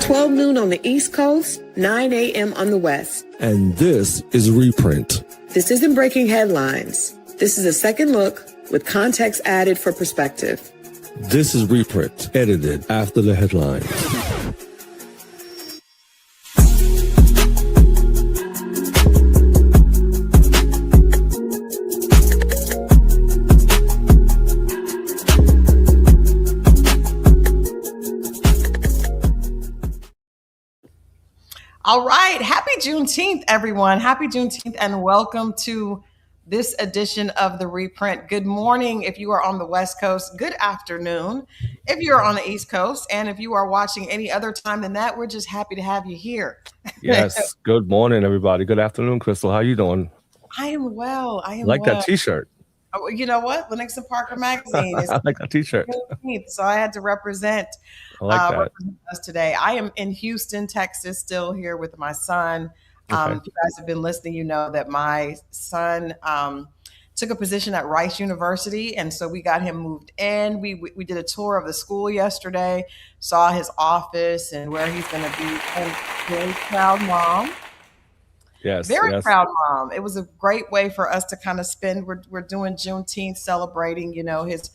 12 noon on the East Coast, 9 a.m. on the West. And this is Reprint. This isn't breaking headlines. This is a second look with context added for perspective. This is Reprint, edited after the headlines. All right. Happy Juneteenth, everyone. Happy Juneteenth, and welcome to this edition of the Reprint. Good morning if you are on the West Coast. Good afternoon if you're on the East Coast. And if you are watching any other time than that, we're just happy to have you here. Yes. Good morning, everybody. Good afternoon, Christal. How you doing? I am well. I am like well. That T-shirt. Oh, you know what? Lenox Parker magazine. I like that T-shirt. So I had to represent us today. I am in Houston, Texas, still here with my son. Okay. If you guys have been listening, you know that my son took a position at Rice University, and so we got him moved in. We did a tour of the school yesterday, saw his office and where he's going to be. And very proud mom. Yes, very proud mom. It was a great way for us to kind of spend. We're doing Juneteenth, celebrating, you know, his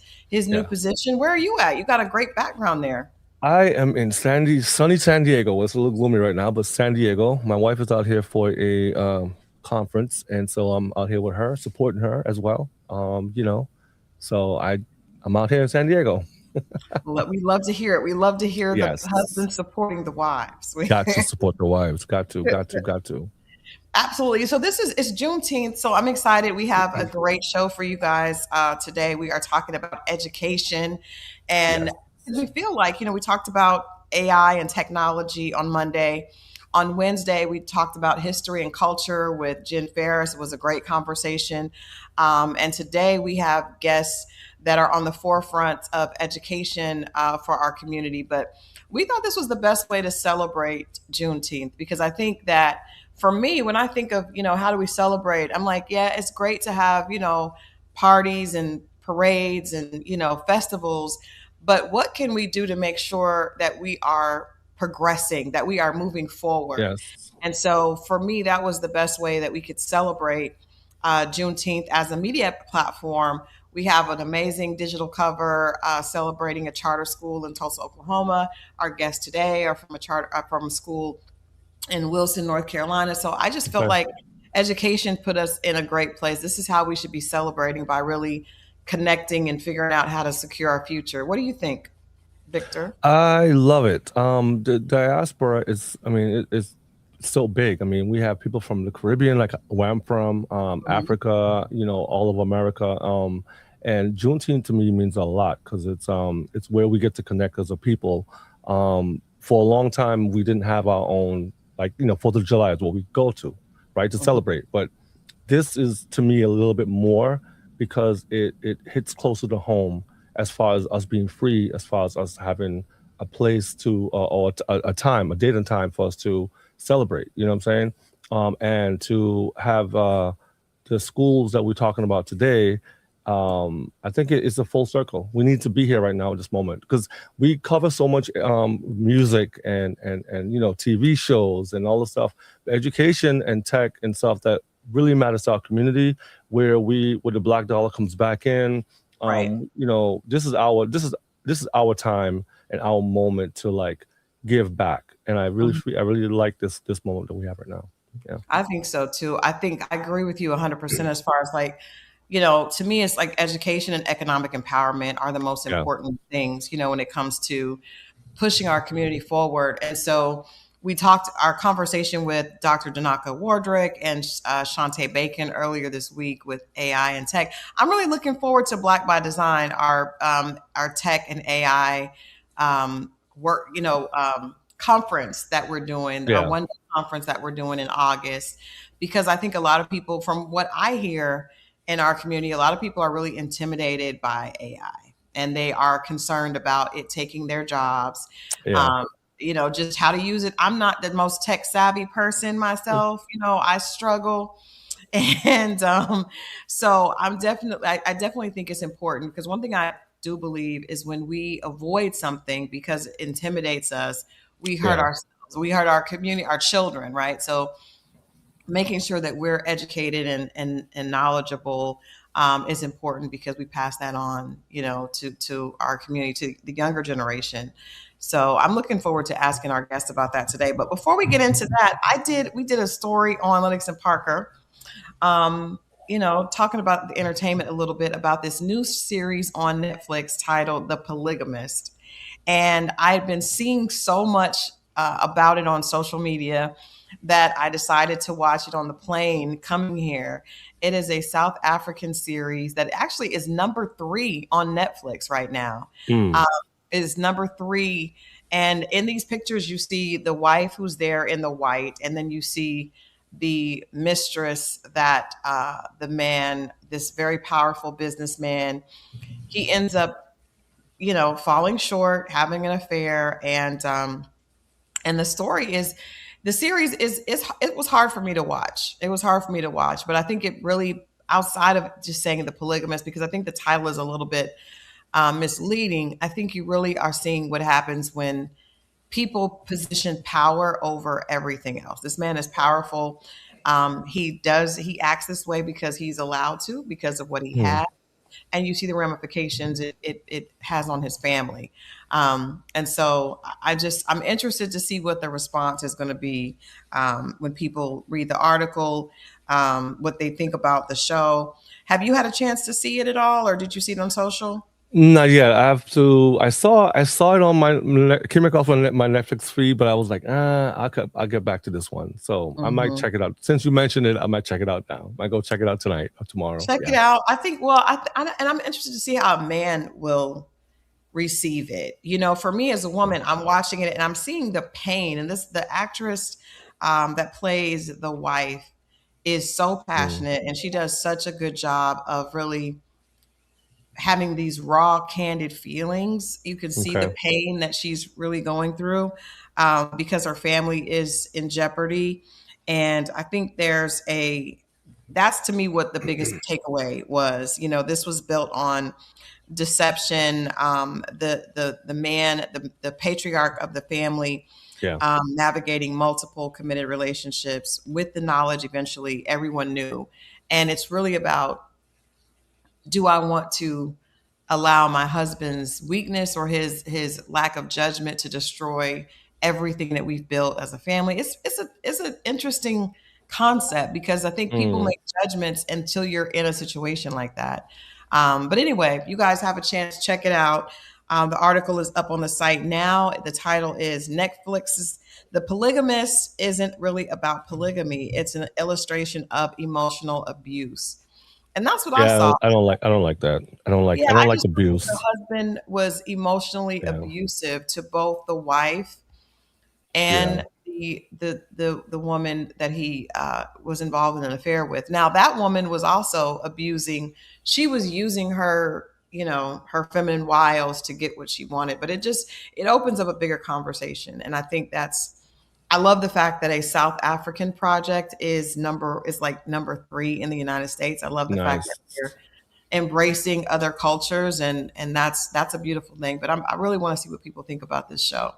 new position. Where are you at? You got a great background there. I am in sunny San Diego. It's a little gloomy right now, but San Diego. My wife is out here for a conference, and so I'm out here with her, supporting her as well. So I'm out here in San Diego. We love to hear it. We love to hear the husbands supporting the wives. Got to support the wives. Got to. Absolutely. So it's Juneteenth. So I'm excited. We have a great show for you guys today. We are talking about education, and we feel like, we talked about AI and technology on Monday. On Wednesday, we talked about history and culture with Jen Ferris. It was a great conversation. And today we have guests that are on the forefront of education for our community. But we thought this was the best way to celebrate Juneteenth, because I think that for me, when I think of, how do we celebrate? I'm like, it's great to have, parties and parades and, festivals. But what can we do to make sure that we are progressing, that we are moving forward? Yes. And so for me, that was the best way that we could celebrate Juneteenth as a media platform. We have an amazing digital cover celebrating a charter school in Tulsa, Oklahoma. Our guests today are from a school in Wilson, North Carolina. So I just felt like education put us in a great place. This is how we should be celebrating, by really connecting and figuring out how to secure our future. What do you think, Victor? I love it. The diaspora is so big. I mean, we have people from the Caribbean, like where I'm from, Africa, all of America. And Juneteenth to me means a lot, because it's where we get to connect as a people. For a long time, we didn't have our own, 4th of July is what we go to, right, to celebrate. But this is, to me, a little bit more, because it hits closer to home as far as us being free, as far as us having a place to, or a time, a date and time for us to celebrate, you know what I'm saying? And to have the schools that we're talking about today, I think it's a full circle. We need to be here right now at this moment, because we cover so much music and TV shows and all the stuff, education and tech and stuff that really matters to our community, where the Black dollar comes back in. Right. This is our time and our moment to give back. And I really like this moment that we have right now. Yeah. I think so too. I agree with you 100% as far as to me, it's like education and economic empowerment are the most important things, when it comes to pushing our community forward. And so we talked our conversation with Dr. Danaka Wardrick and Shantae Bacon earlier this week with AI and tech. I'm really looking forward to Black by Design, our tech and AI work, conference that we're doing, a one-day conference that we're doing in August, because I think a lot of people, from what I hear in our community, a lot of people are really intimidated by AI, and they are concerned about it taking their jobs. Just how to use it. I'm not the most tech savvy person myself. I struggle. And so I definitely think it's important, because one thing I do believe is when we avoid something because it intimidates us, we hurt ourselves, we hurt our community, our children, right? So making sure that we're educated and knowledgeable is important, because we pass that on, to our community, to the younger generation. So I'm looking forward to asking our guests about that today. But before we get into that, we did a story on Lenox Parker, talking about the entertainment a little bit, about this new series on Netflix titled The Polygamist. And I've been seeing so much about it on social media that I decided to watch it on the plane coming here. It is a South African series that actually is number 3 on Netflix right now. Is number 3. And in these pictures, you see the wife who's there in the white, and then you see the mistress that the man, this very powerful businessman, he ends up, falling short, having an affair, and the story is, the series is it was hard for me to watch. It was hard for me to watch, but I think it really, outside of just saying The Polygamist, because I think the title is a little bit misleading. I think you really are seeing what happens when people position power over everything else. This man is powerful. He acts this way because he's allowed to, because of what he has. And you see the ramifications it has on his family. And so I'm interested to see what the response is going to be when people read the article, what they think about the show. Have you had a chance to see it at all, or did you see it on social? Not yet. I have to. I saw it on came across on my Netflix feed, but I was like, I'll get back to this one. So I might check it out. Since you mentioned it, I might check it out now. I might go check it out tonight or tomorrow. Check it out. I think. Well, and I'm interested to see how a man will receive it. For me as a woman, I'm watching it and I'm seeing the pain. And the actress that plays the wife is so passionate, and she does such a good job of really having these raw, candid feelings. You can see the pain that she's really going through because her family is in jeopardy. And I think that's to me what the biggest takeaway was. This was built on deception. The man, the patriarch of the family, navigating multiple committed relationships with the knowledge eventually everyone knew. And it's really about, do I want to allow my husband's weakness or his lack of judgment to destroy everything that we've built as a family? It's an interesting concept, because I think people make judgments until you're in a situation like that. But anyway, you guys have a chance, check it out. The article is up on the site now. The title is Netflix's The Polygamist Isn't Really About Polygamy. It's an illustration of emotional abuse. And that's what I saw. I don't like that. I don't like abuse. The husband was emotionally abusive to both the wife and the woman that he was involved in an affair with. Now, that woman was also abusing. She was using her, her feminine wiles to get what she wanted. But it opens up a bigger conversation. And I think I love the fact that a South African project is number 3 in the United States. I love the fact that they're embracing other cultures, and that's a beautiful thing. But I really want to see what people think about this show.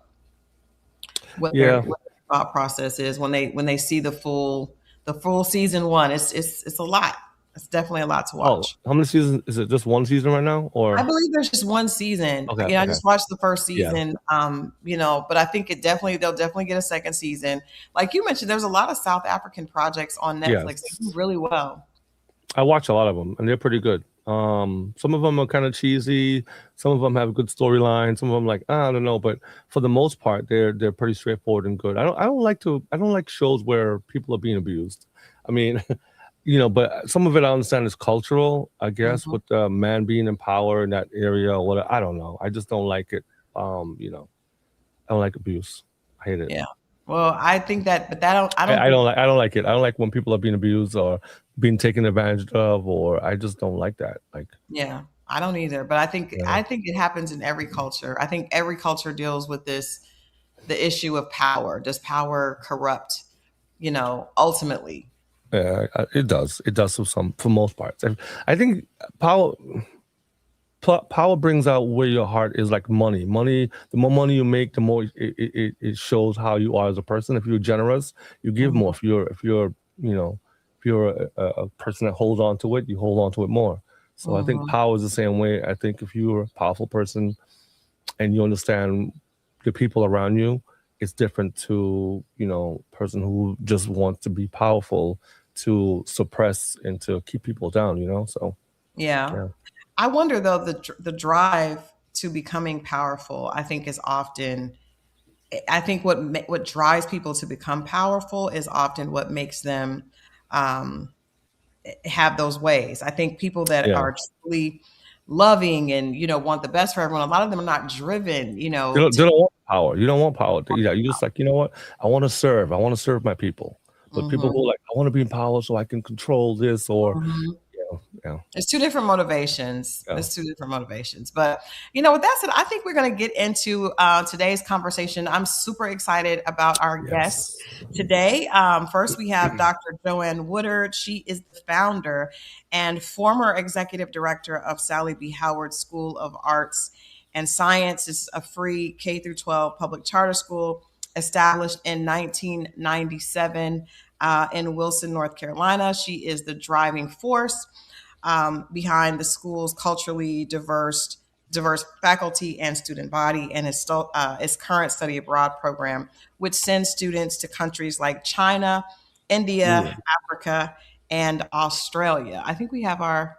What their thought process is when they see the full season 1. It's a lot. It's definitely a lot to watch. How many seasons is it? Just one season right now, or I believe there's just one season. Okay, I just watched the first season. But I think they'll definitely get a second season. Like you mentioned, there's a lot of South African projects on Netflix. They do really well. I watch a lot of them, and they're pretty good. Some of them are kind of cheesy. Some of them have a good storyline. Some of them, like, I don't know, but for the most part, they're pretty straightforward and good. I don't like shows where people are being abused. I mean, but some of it I understand is cultural, I guess, with the man being in power in that area or whatever. I don't know. I just don't like it. I don't like abuse. I hate it. Yeah. Well, I think that, but I don't like it. I don't like when people are being abused or being taken advantage of, or I just don't like that. Yeah, I don't either. But I think it happens in every culture. I think every culture deals with the issue of power. Does power corrupt? Ultimately. Yeah, it does. It does for most parts. I think power. power brings out where your heart is, like money. The more money you make, the more it shows how you are as a person. If you're generous, you give more. If you're a person that holds on to it, you hold on to it more. So I think power is the same way. I think if you're a powerful person and you understand the people around you, it's different to, person who just wants to be powerful to suppress and to keep people down, so. Yeah. I wonder though, the drive to becoming powerful, I think what drives people to become powerful is often what makes them have those ways. I think people that are truly loving and, want the best for everyone, a lot of them are not driven, They don't want power. You don't want power. You just like, you know what? I want to serve. I want to serve my people. But people who are like, I want to be in power so I can control this or, It's two different motivations. Yeah. It's two different motivations. But, with that said, I think we're going to get into today's conversation. I'm super excited about our guests today. First, we have Dr. JoAnne Woodard. She is the founder and former executive director of Sallie B Howard School of Arts and Science. It's a free K-12 public charter school established in 1997 in Wilson, North Carolina. She is the driving force behind the school's culturally diverse faculty and student body, and its current study abroad program, which sends students to countries like China, India, Africa, and Australia. I think we have our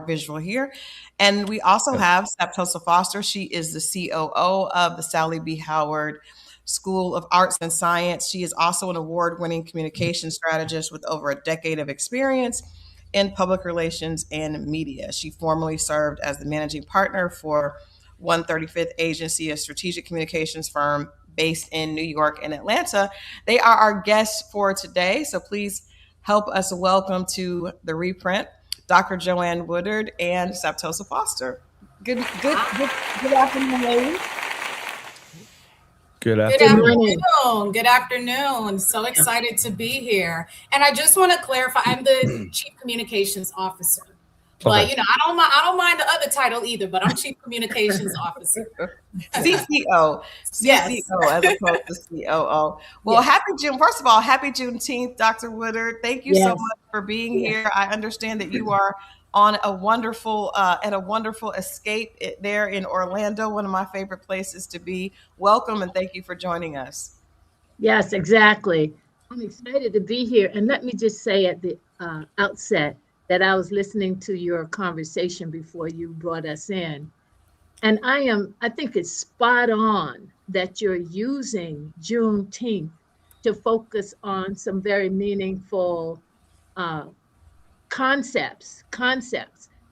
visual here. And we also have Saptosa Foster. She is the COO of the Sallie B Howard School of Arts and Science. She is also an award-winning communication strategist with over a decade of experience in public relations and media. She formerly served as the managing partner for 135th Agency, a strategic communications firm based in New York and Atlanta. They are our guests for today, so please help us welcome to the Reprint, Dr. JoAnne Woodard and Saptosa Foster. Good afternoon, ladies. Good afternoon. Good afternoon. So excited to be here. And I just want to clarify, I'm the Chief Communications Officer. But I don't mind the other title either, but I'm Chief Communications Officer. CCO. Yes. CCO as opposed to COO. Well, happy June. First of all, happy Juneteenth, Dr. Woodard. Thank you so much for being here. I understand that you are on a wonderful escape there in Orlando, one of my favorite places to be. Welcome and thank you for joining us. Yes, exactly. I'm excited to be here. And let me just say at the outset that I was listening to your conversation before you brought us in. And I think it's spot on that you're using Juneteenth to focus on some very meaningful concepts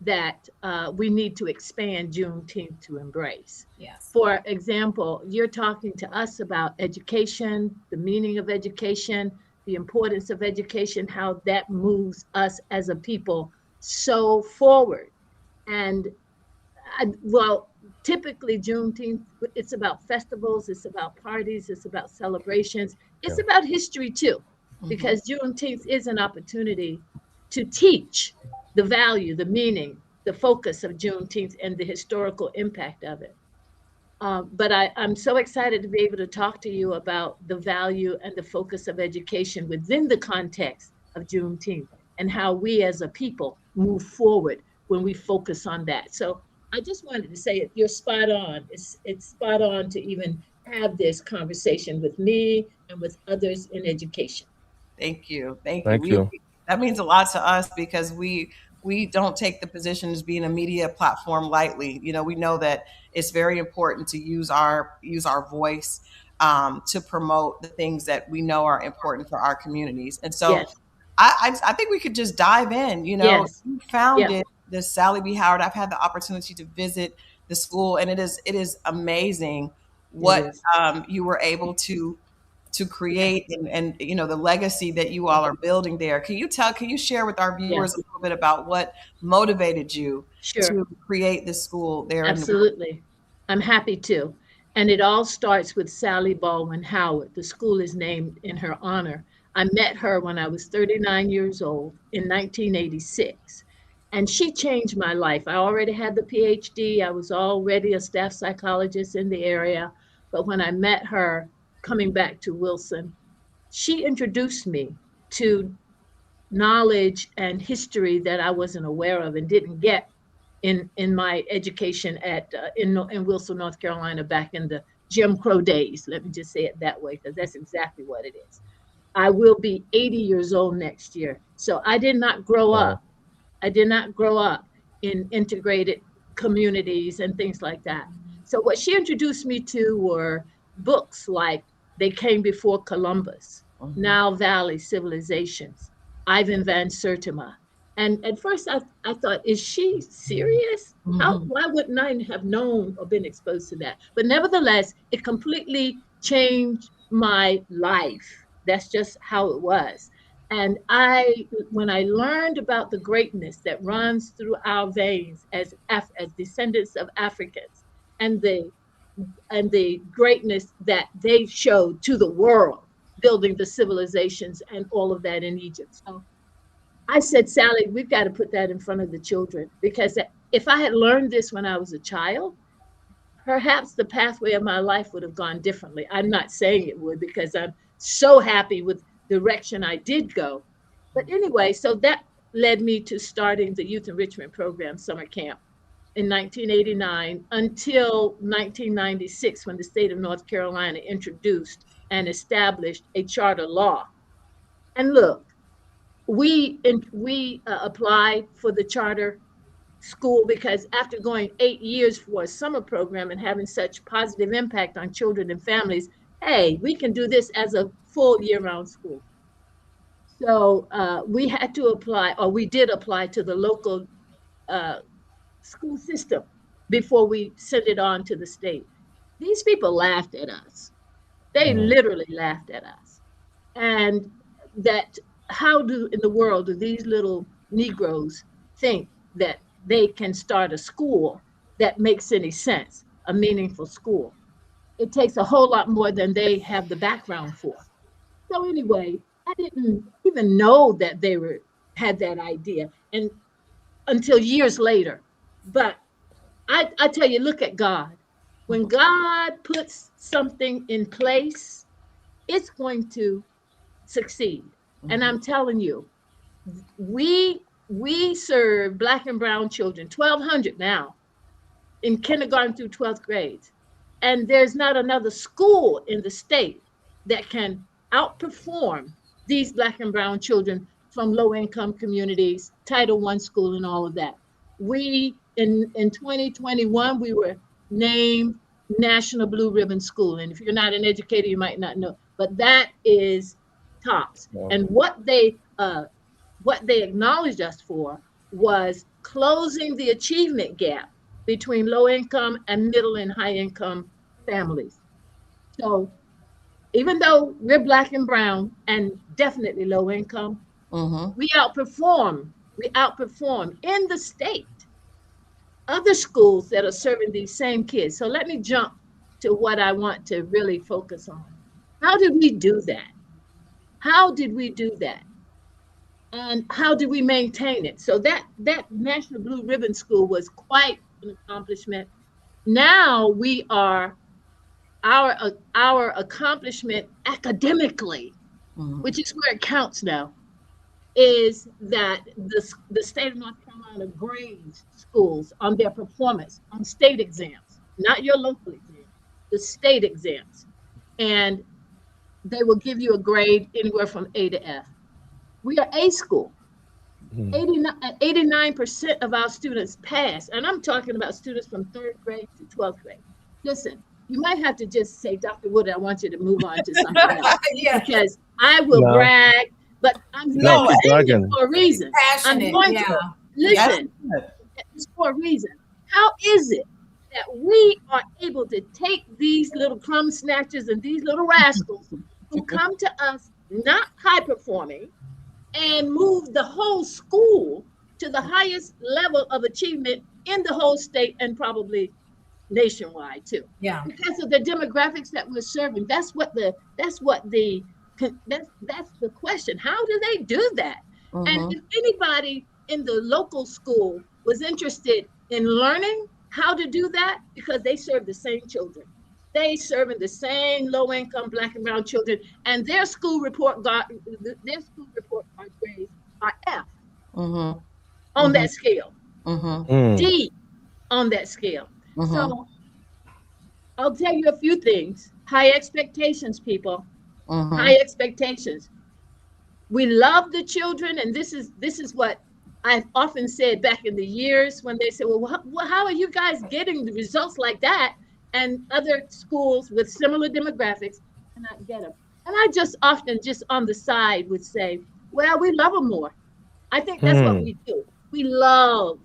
that we need to expand Juneteenth to embrace. Yes. For example, you're talking to us about education, the meaning of education, the importance of education, how that moves us as a people so forward. And typically Juneteenth, it's about festivals, it's about parties, it's about celebrations, it's about history too, because Juneteenth is an opportunity to teach the value, the meaning, the focus of Juneteenth and the historical impact of it. But I'm so excited to be able to talk to you about the value and the focus of education within the context of Juneteenth and how we as a people move forward when we focus on that. So I just wanted to say you're spot on. It's spot on to even have this conversation with me and with others in education. Thank you. Thank you. That means a lot to us because we don't take the position as being a media platform lightly. We know that it's very important to use our voice to promote the things that we know are important for our communities. And so I think we could just dive in. You founded the Sallie B Howard. I've had the opportunity to visit the school, and it is amazing what you were able to create and the legacy that you all are building there. Can you share with our viewers a little bit about what motivated you to create this school there? Absolutely. I'm happy to. And it all starts with Sallie Baldwin Howard. The school is named in her honor. I met her when I was 39 years old in 1986. And she changed my life. I already had the PhD. I was already a staff psychologist in the area. But when I met her coming back to Wilson, she introduced me to knowledge and history that I wasn't aware of and didn't get in my education at in Wilson, North Carolina, back in the Jim Crow days. Let me just say it that way, because that's exactly what it is. I will be 80 years old next year. So I did not grow up. I did not grow up in integrated communities and things like that. So what she introduced me to were books like They Came Before Columbus, Nile Valley Civilizations, Ivan van Sertima. And at first I thought, is she serious? Why wouldn't I have known or been exposed to that? But nevertheless, it completely changed my life. That's just how it was. And when I learned about the greatness that runs through our veins as descendants of Africans, and the greatness that they showed to the world, building the civilizations and all of that in Egypt. So I said, Sallie, we've got to put that in front of the children, because if I had learned this when I was a child, perhaps the pathway of my life would have gone differently. I'm not saying it would, because I'm so happy with the direction I did go. But anyway, so that led me to starting the Youth Enrichment Program summer camp in 1989 until 1996, when the state of North Carolina introduced and established a charter law. And look, we applied for the charter school because after going 8 years for a summer program and having such positive impact on children and families, hey, we can do this as a full year-round school. So we had to apply, or we did apply to the local school system before we sent it on to the state. These people laughed at us. They literally laughed at us. And that, how in the world do these little Negroes think that they can start a school that makes any sense, a meaningful school? It takes a whole lot more than they have the background for. So anyway, I didn't even know that they had that idea, and until years later. But I tell you, look at God. When God puts something in place, it's going to succeed. And I'm telling you, we serve Black and brown children, 1,200 now, in kindergarten through 12th grade. And there's not another school in the state that can outperform these Black and brown children from low-income communities, Title I school, and all of that. We, in 2021, we were named National Blue Ribbon School. And if you're not an educator, you might not know, but that is tops. Wow. And what they acknowledged us for was closing the achievement gap between low-income and middle and high-income families. So even though we're Black and brown and definitely low-income, we outperform in the state other schools that are serving these same kids. So let me jump to what I want to really focus on. How did we do that? How did we do that? And how did we maintain it? So that National Blue Ribbon School was quite an accomplishment. Now we are, our accomplishment academically, which is where it counts now, is that the state of North Carolina grades schools on their performance on state exams, not your local exams, the state exams. And they will give you a grade anywhere from A to F. We are A school. 89% of our students pass. And I'm talking about students from 3rd grade to 12th grade. Listen, you might have to just say, Dr. Wood, I want you to move on to something else. Because I will brag, but I'm not saying it for a reason. Passionate, I'm going to listen. It's for a reason. How is it that we are able to take these little crumb snatchers and these little rascals who come to us not high performing and move the whole school to the highest level of achievement in the whole state and probably nationwide too? Yeah, because of the demographics that we're serving. That's the question. How do they do that? And if anybody in the local school was interested in learning how to do that because they serve the same children. They serving the same low-income Black and brown children, and their school report card grades are F on that scale, D on that scale. So I'll tell you a few things. High expectations, people. High expectations. We love the children, and this is what I've often said back in the years when they say, well, how are you guys getting the results like that? And other schools with similar demographics cannot get them. And I just often just on the side would say, well, we love them more. I think that's what we do. We love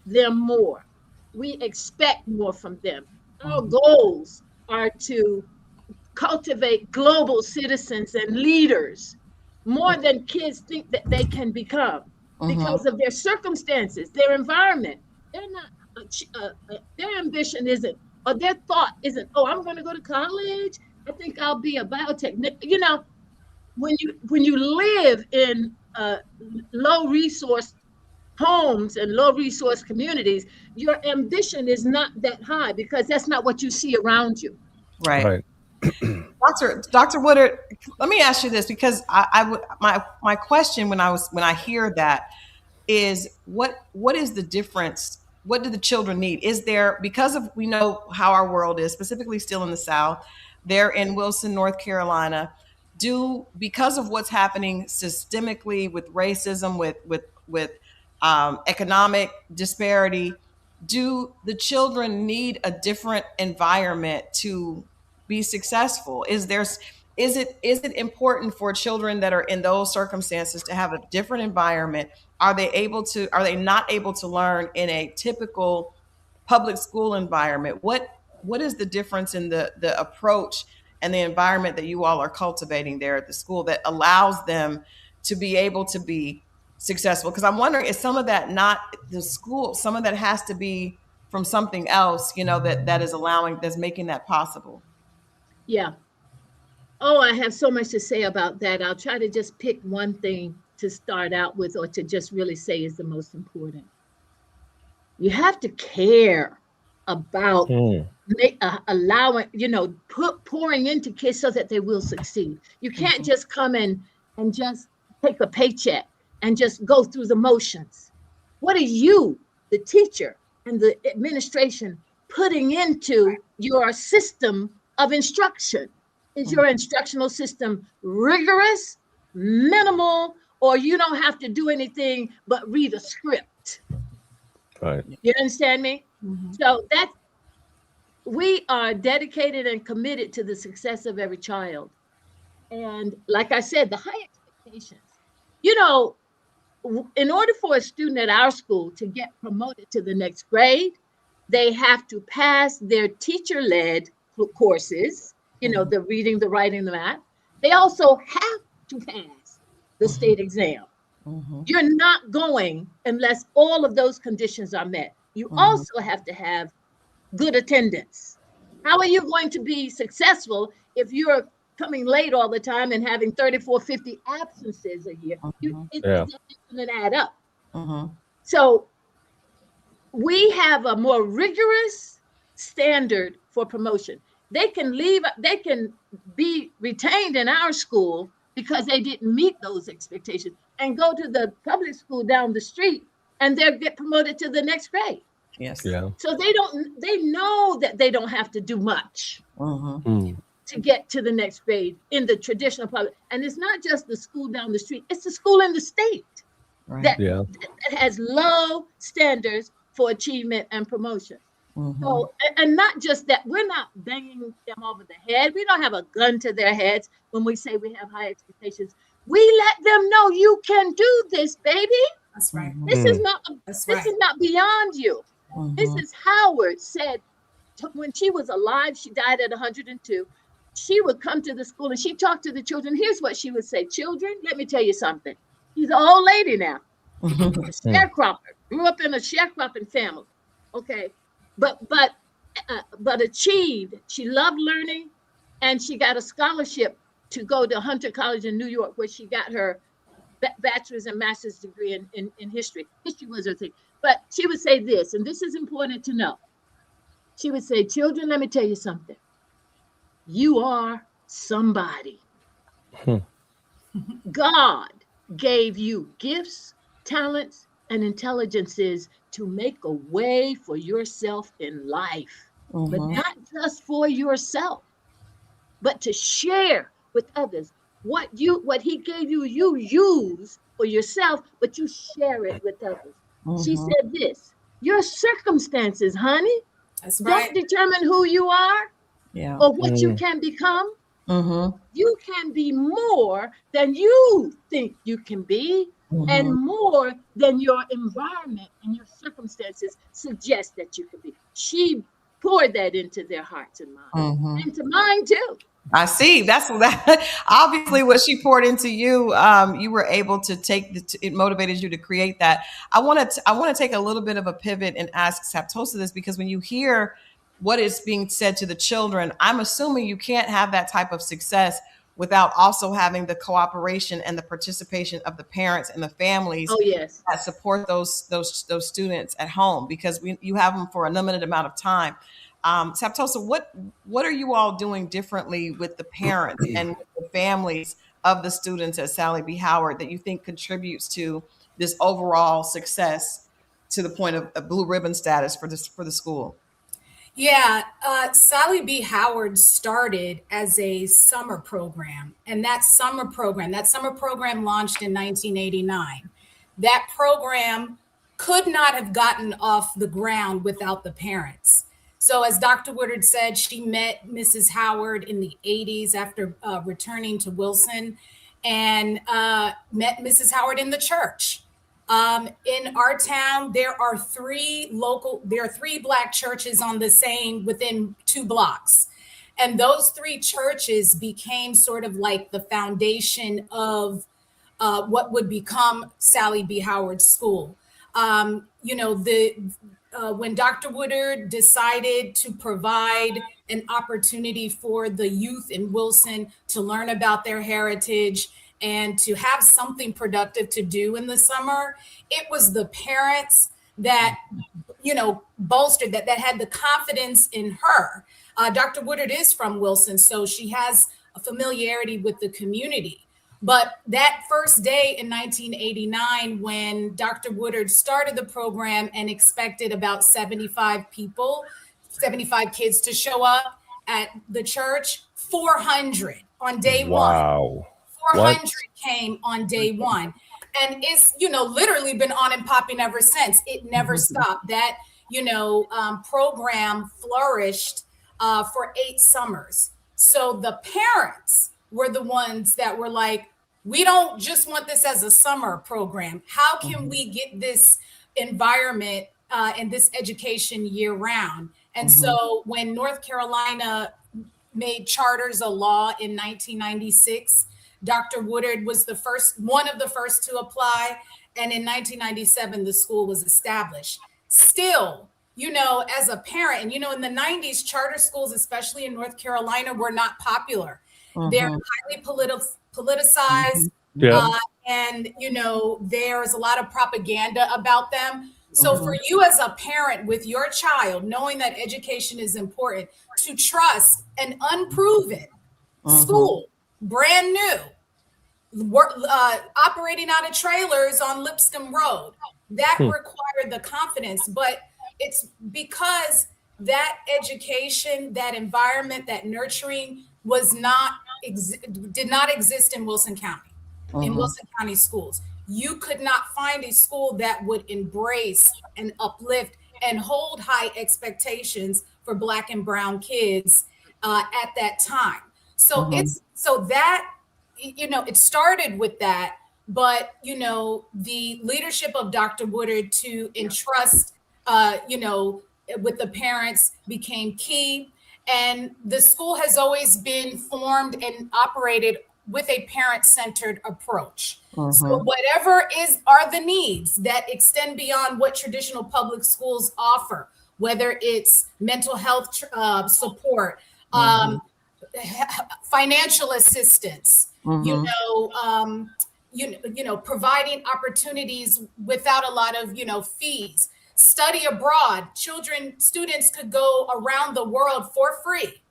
them more. We expect more from them. Our goals are to cultivate global citizens and leaders more than kids think that they can become because of their circumstances, their environment. They're not, their ambition isn't, or their thought isn't, oh, I'm going to go to college. I think I'll be a biotech. You know, when you live in low resource homes and low resource communities, your ambition is not that high because that's not what you see around you. Right. Dr. Woodard, let me ask you this, because my question when I hear that is what is the difference? What do the children need? Is there, because of, we know how our world is, specifically still in the South, they're in Wilson, North Carolina, because of what's happening systemically with racism, with economic disparity, do the children need a different environment to be successful? Is it important for children that are in those circumstances to have a different environment? Are they not able to learn in a typical public school environment? What is the difference in the approach and the environment that you all are cultivating there at the school that allows them to be able to be successful? Because I'm wondering, is some of that not the school, some of that has to be from something else, that's making that possible? Yeah. Oh, I have so much to say about that. I'll try to just pick one thing to start out with, or to just really say is the most important. You have to care about allowing, pouring into kids so that they will succeed. You can't just come in and just take a paycheck and just go through the motions. What are you, the teacher and the administration, putting into your system of instruction? Is your instructional system rigorous, minimal, or you don't have to do anything but read a script? Right. You understand me? So we are dedicated and committed to the success of every child. And like I said, the high expectations. In order for a student at our school to get promoted to the next grade, they have to pass their teacher-led courses, the reading, the writing, the math. They also have to pass the state exam. You're not going unless all of those conditions are met. You also have to have good attendance. How are you going to be successful if you're coming late all the time and having 34, 50 absences a year? It doesn't add up. So we have a more rigorous standard for promotion. They can be retained in our school because they didn't meet those expectations and go to the public school down the street and they'll get promoted to the next grade. Yes. Yeah. So they know that they don't have to do much to get to the next grade in the traditional public. And it's not just the school down the street, it's the school in the state that has low standards for achievement and promotion. So, and not just that, we're not banging them over the head. We don't have a gun to their heads when we say we have high expectations. We let them know you can do this, baby. That's right. This is not beyond you. Mrs. Howard said when she was alive, she died at 102. She would come to the school and she talked to the children. Here's what she would say: children, let me tell you something. She's an old lady now. A sharecropper, grew up in a sharecropping family. Okay. But achieved. She loved learning, and she got a scholarship to go to Hunter College in New York, where she got her bachelor's and master's degree in history. History was her thing. But she would say this, and this is important to know. She would say, children, let me tell you something. You are somebody. God gave you gifts, talents, and intelligences to make a way for yourself in life, but not just for yourself, but to share with others. What he gave you, you use for yourself, but you share it with others. She said this, your circumstances, honey, That's right. don't determine who you are or what you can become. You can be more than you think you can be, and more than your environment and your circumstances suggest that you can be. She poured that into their hearts and minds, into mine too. I see. That's obviously what she poured into you. You were able to it motivated you to create that. I want to take a little bit of a pivot and ask Saptosa this, because when you hear what is being said to the children, I'm assuming you can't have that type of success without also having the cooperation and the participation of the parents and the families that support those students at home, because you have them for a limited amount of time. Saptosa, what are you all doing differently with the parents and the families of the students at Sallie B Howard that you think contributes to this overall success to the point of blue ribbon status for the school? Yeah, Sallie B Howard started as a summer program, and that summer program launched in 1989. That program could not have gotten off the ground without the parents. So as Dr. Woodard said, she met Mrs. Howard in the 80s after returning to Wilson, and met Mrs. Howard in the church. In our town, there are three Black churches within 2 blocks. And those 3 churches became sort of like the foundation of what would become Sallie B Howard School. When Dr. Woodard decided to provide an opportunity for the youth in Wilson to learn about their heritage and to have something productive to do in the summer, it was the parents that, bolstered that had the confidence in her. Dr. Woodard is from Wilson, so she has a familiarity with the community. But that first day in 1989, when Dr. Woodard started the program and expected about 75 kids to show up at the church, 400 on day one. Wow. 400 came on day one. And it's, literally been on and popping ever since. It never stopped. That, program flourished for 8 summers. So the parents were the ones that were like, we don't just want this as a summer program. How can we get this environment and this education year round? And so when North Carolina made charters a law in 1996, Dr. Woodard was one of the first to apply. And in 1997, the school was established. Still, as a parent, and, in the 90s, charter schools, especially in North Carolina, were not popular. They're highly politicized. And, there's a lot of propaganda about them. So for you as a parent with your child, knowing that education is important, to trust an unproven school, brand new, operating out of trailers on Lipscomb Road, that required the confidence. But it's because that education, that environment, that nurturing did not exist in Wilson County, in Wilson County schools. You could not find a school that would embrace and uplift and hold high expectations for Black and brown kids at that time. So it started with that, but the leadership of Dr. Woodard to entrust with the parents became key. And the school has always been formed and operated with a parent-centered approach. So whatever are the needs that extend beyond what traditional public schools offer, whether it's mental health support, financial assistance, providing opportunities without a lot of, fees. Study abroad. Students could go around the world for free.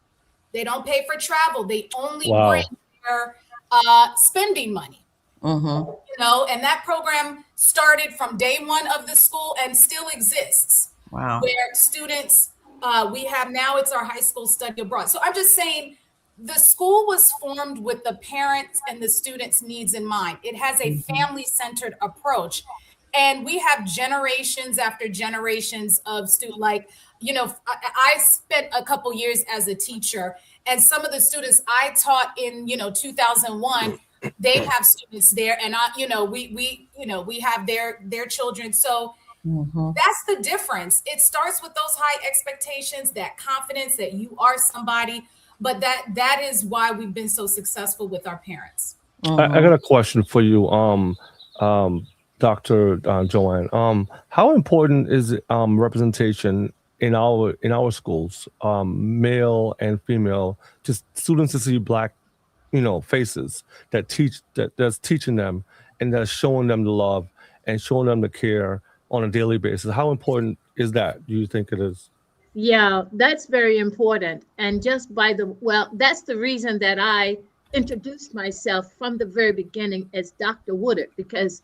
They don't pay for travel. They only bring their spending money. And that program started from day one of the school and still exists. Wow. Where students, we have now, it's our high school study abroad. So I'm just saying, the school was formed with the parents and the students' needs in mind. It has a family-centered approach. And we have generations after generations of students. I spent a couple years as a teacher, and some of the students I taught in, 2001, they have students there, and we have their children. So that's the difference. It starts with those high expectations, that confidence that you are somebody, but that is why we've been so successful with our parents. I got a question for you, Dr. JoAnne. How important is representation in our schools, male and female, just students to see Black, faces that's teaching them and that's showing them the love and showing them the care on a daily basis? How important is that? Do you think it is? Yeah, that's very important. And just that's the reason that I introduced myself from the very beginning as Dr. Woodard, because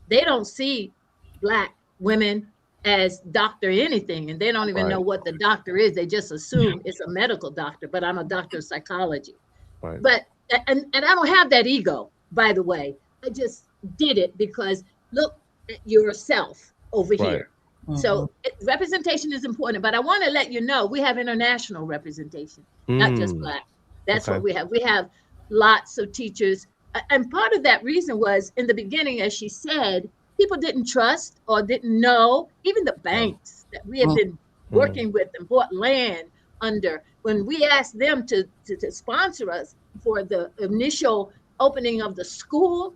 they don't see Black women as doctor anything, and they don't even know what the doctor is. They just assume it's a medical doctor, but I'm a doctor of psychology. Right. But and I don't have that ego, by the way. I just did it because look at yourself over here. So representation is important, but I want to let you know we have international representation, not just Black. That's what we have. We have lots of teachers. And part of that reason was in the beginning, as she said, people didn't trust or didn't know, even the banks that we have been working with and bought land under. When we asked them to sponsor us for the initial opening of the school,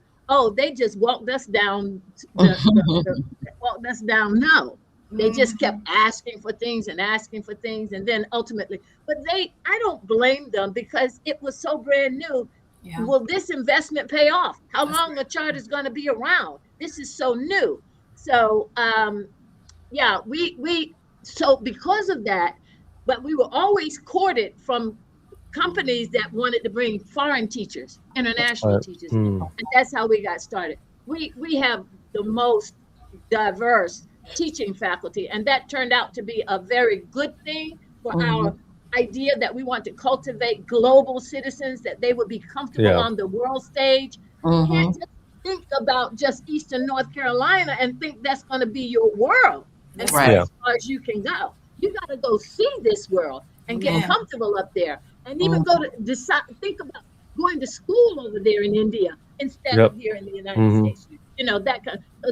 they just walked us down. Walked us down. No, they just kept asking for things, and then ultimately, but I don't blame them because it was so brand new. Yeah. Will this investment pay off? How long a charter is going to be around? This is so new. So so because of that, but we were always courted from companies that wanted to bring foreign teachers, international teachers, and that's how we got started. We have the most diverse teaching faculty, and that turned out to be a very good thing for our idea that we want to cultivate global citizens, that they would be comfortable on the world stage. You can't just think about just Eastern North Carolina and think that's going to be your world as far as you can go. You got to go see this world and get comfortable up there, and even go to think about going to school over there in India instead of here in the United States. So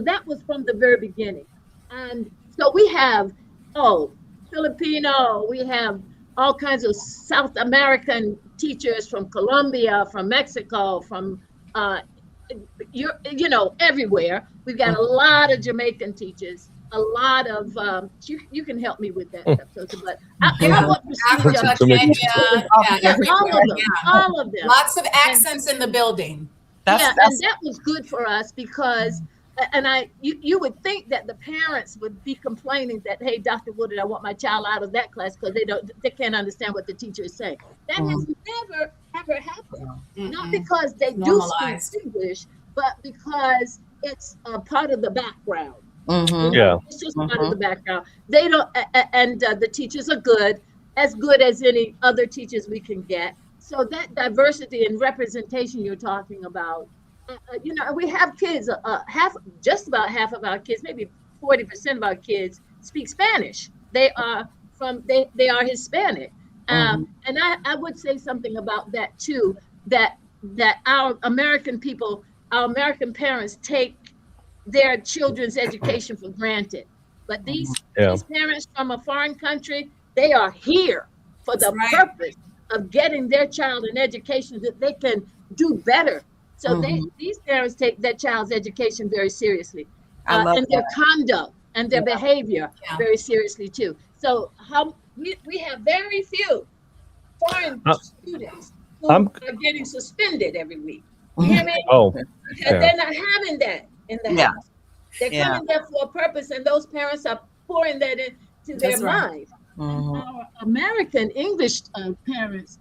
that was from the very beginning. And so we have Filipino, we have all kinds of South American teachers from Colombia, from Mexico, from everywhere. We've got a lot of Jamaican teachers, a lot of you can help me with that, Saptosa, but all of them. Lots of accents in the building. And that was good for us because, you would think that the parents would be complaining that, hey, Dr. Woodard, I want my child out of that class because they can't understand what the teacher is saying. That has never ever happened. Not because they do speak English, but because it's a part of the background. It's just part of the background. They don't, and the teachers are as good as any other teachers we can get. So that diversity and representation you're talking about, we have kids, just about half of our kids, maybe 40% of our kids speak Spanish. They are Hispanic. And I would say something about that too, that our American people, our American parents take their children's education for granted. But these parents from a foreign country, they are here for the purpose of getting their child an education that they can do better. So these parents take their child's education very seriously, and their conduct and their behavior very seriously too. So we have very few foreign students who are getting suspended every week. You hear me? Oh, Because yeah. they're not having that in the Yeah. house. They're coming there for a purpose, and those parents are pouring that into their That's right. mind. Mhm. And our American English parents,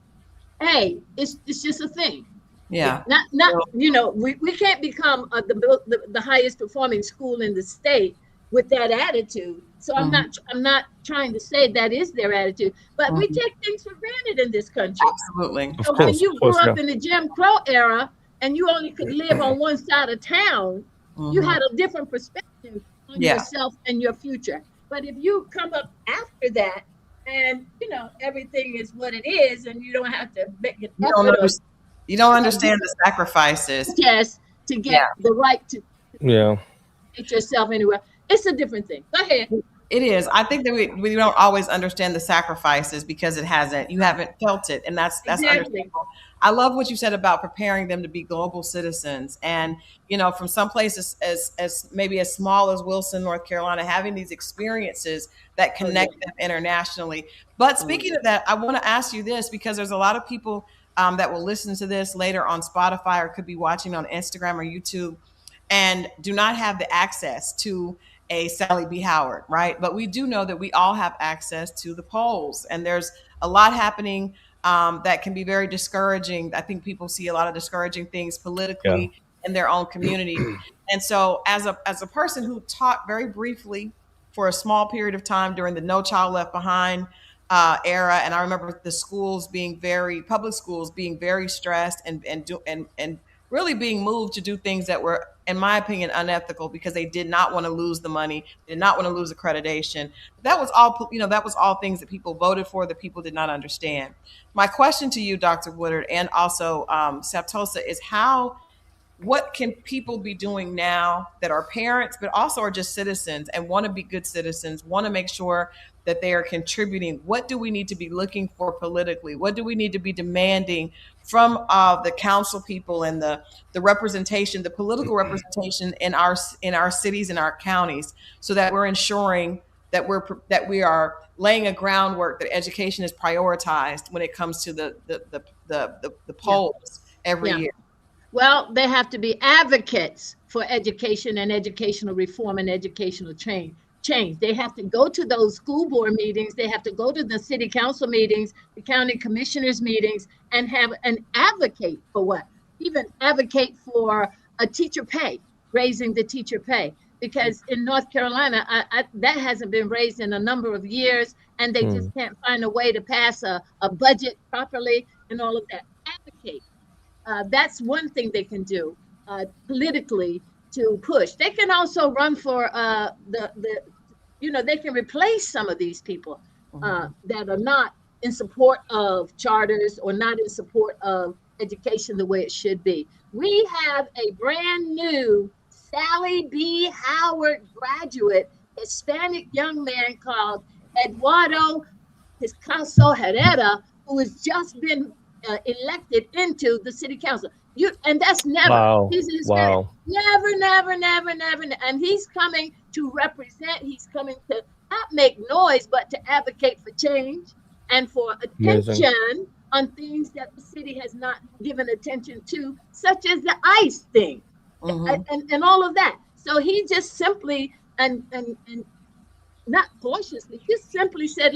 hey, it's just a thing. Yeah. Not you know, we can't become the highest performing school in the state with that attitude. So I'm not trying to say that is their attitude, but we take things for granted in this country. Absolutely. So Of when course, you of course, grew up yeah. in the Jim Crow era and you only could live on one side of town, you had a different perspective on Yeah. yourself and your future. But if you come up after that and you know everything is what it is and you don't have to make an effort You don't understand the sacrifices. yes to get the right to Yeah. get yourself anywhere, it's a different thing. Go ahead. It is. I think that we don't always understand the sacrifices because you haven't felt it. And that's Exactly. understandable. I love what you said about preparing them to be global citizens. And, you know, from some places as maybe as small as Wilson, North Carolina, having these experiences that connect them internationally. But speaking of that, I want to ask you this, because there's a lot of people that will listen to this later on Spotify or could be watching on Instagram or YouTube and do not have the access to a Sallie B Howard, right? But we do know that we all have access to the polls, and there's a lot happening that can be very discouraging. I think people see a lot of discouraging things politically in their own community. And so as a person who taught very briefly for a small period of time during the No Child Left Behind era, and I remember the schools being public schools being very stressed and really being moved to do things that were, in my opinion, unethical because they did not want to lose the money, did not want to lose accreditation. That was all things that people voted for that people did not understand. My question to you, Dr. Woodard, and also Saptosa, is what can people be doing now that are parents, but also are just citizens and want to be good citizens, want to make sure that they are contributing? What do we need to be looking for politically? What do we need to be demanding from the council people and the representation, the political representation in our cities and our counties, so that we're ensuring that we are laying a groundwork that education is prioritized when it comes to the polls every year? Well, they have to be advocates for education and educational reform and educational change. They have to go to those school board meetings. They have to go to the city council meetings, the county commissioners meetings, and have an advocate for what? Even advocate for a teacher pay, raising the teacher pay. Because in North Carolina, that hasn't been raised in a number of years, and they just can't find a way to pass a budget properly and all of that. Advocate. That's one thing they can do politically to push. They can also run for they can replace some of these people that are not in support of charters or not in support of education the way it should be. We have a brand new Sallie B Howard graduate, Hispanic young man called Eduardo Piscaso Herrera, who has just been elected into the city council. And that's never. Wow. He's Wow. Never. And he's coming to represent. He's coming to not make noise, but to advocate for change and for attention on things that the city has not given attention to, such as the ICE thing and all of that. So he just simply and not cautiously, he simply said,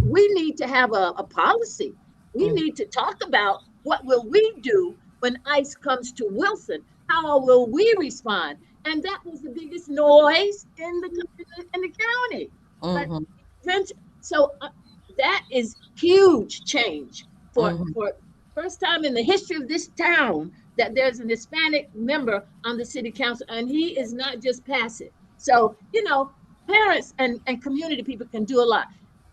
we need to have a policy. We need to talk about what will we do when ICE comes to Wilson? How will we respond? And that was the biggest noise in the county. But so that is huge change for first time in the history of this town that there's an Hispanic member on the city council, and he is not just passive. So parents and community people can do a lot.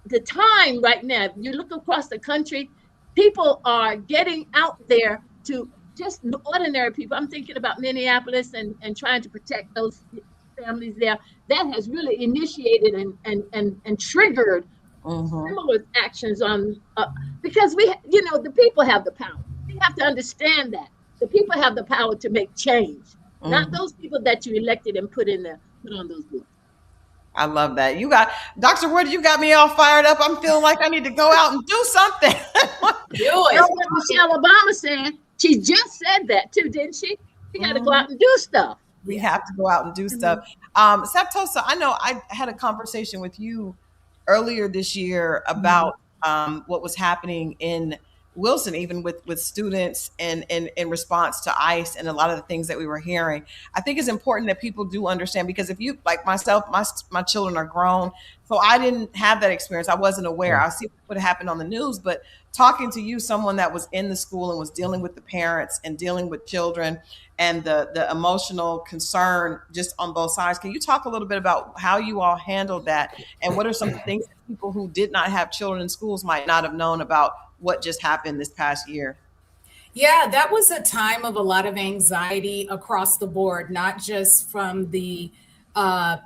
The time right now, you look across the country, people are getting out there to just ordinary people. I'm thinking about Minneapolis and trying to protect those families there. That has really initiated and triggered similar actions on because the people have the power. We have to understand that the people have the power to make change, not those people that you elected and put on those boards. I love that. Dr. Wood, you got me all fired up. I'm feeling like I need to go out and do something. Do it. That's what Michelle Obama said. She just said that too, didn't she? We got to go out and do stuff. We have to go out and do stuff. Saptosa, I know I had a conversation with you earlier this year about what was happening in Wilson, even with students and in response to ICE and a lot of the things that we were hearing. I think it's important that people do understand, because if you, like myself, my children are grown, so I didn't have that experience. I wasn't aware. I see what happened on the news, but talking to you, someone that was in the school and was dealing with the parents and dealing with children and the emotional concern just on both sides. Can you talk a little bit about how you all handled that, and what are some things that people who did not have children in schools might not have known about what just happened this past year? Yeah, that was a time of a lot of anxiety across the board, not just from the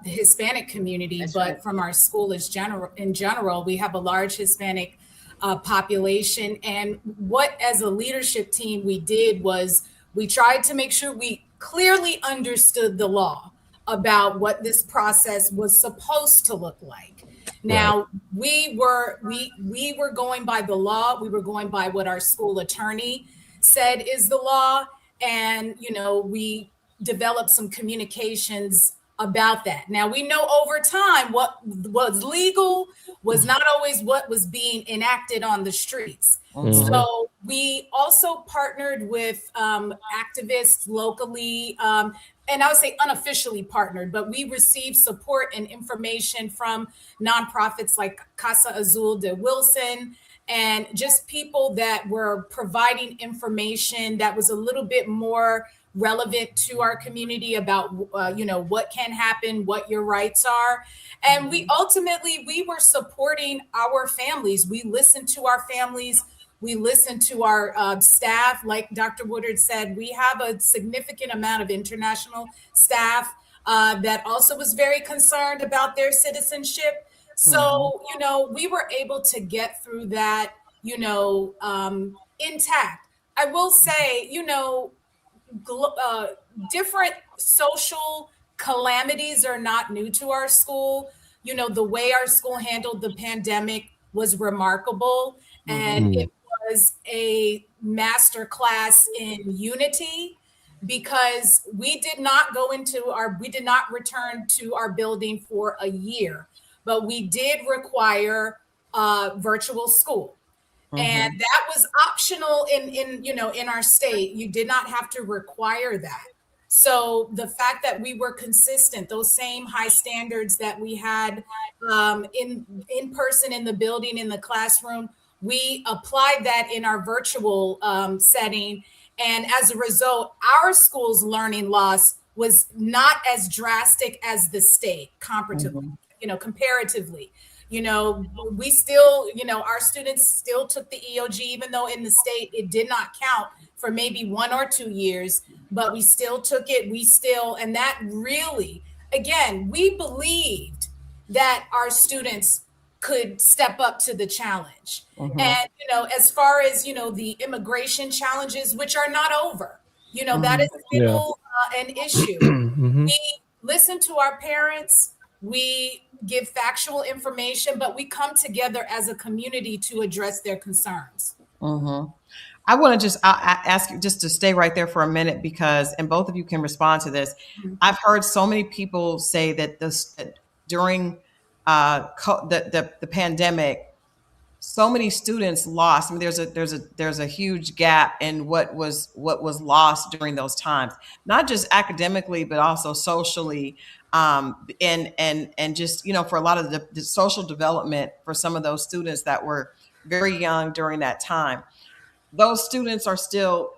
Hispanic community, but from our school in general. We have a large Hispanic population. And what, as a leadership team, we did was we tried to make sure we clearly understood the law about what this process was supposed to look like. Now, we were going by the law. We were going by what our school attorney said is the law. And, we developed some communications about that. Now, we know over time what was legal was not always what was being enacted on the streets. So we also partnered with activists locally, and I would say unofficially partnered, but we received support and information from nonprofits like Casa Azul de Wilson, and just people that were providing information that was a little bit more relevant to our community about, what can happen, what your rights are. And we were supporting our families. We listened to our families. We listen to our staff. Like Dr. Woodard said, we have a significant amount of international staff that also was very concerned about their citizenship. So, we were able to get through that, intact. I will say, different social calamities are not new to our school. The way our school handled the pandemic was remarkable. And it was a masterclass in unity, because we did not return to our building for a year, but we did require virtual school. And that was optional in our state. You did not have to require that. So the fact that we were consistent, those same high standards that we had in person, in the building, in the classroom, we applied that in our virtual setting. And as a result, our school's learning loss was not as drastic as the state comparatively. We still, our students still took the EOG, even though in the state it did not count for maybe 1 or 2 years, but we still took it. And that really, again, we believed that our students could step up to the challenge. And, as far as, the immigration challenges, which are not over, that is still an issue. We listen to our parents. We give factual information, but we come together as a community to address their concerns. I want to just ask you just to stay right there for a minute, because, and both of you can respond to this. I've heard so many people say that during the pandemic, so many students lost. I mean, there's a huge gap in what was lost during those times, not just academically, but also socially. And just, for a lot of the social development for some of those students that were very young during that time. Those students are still,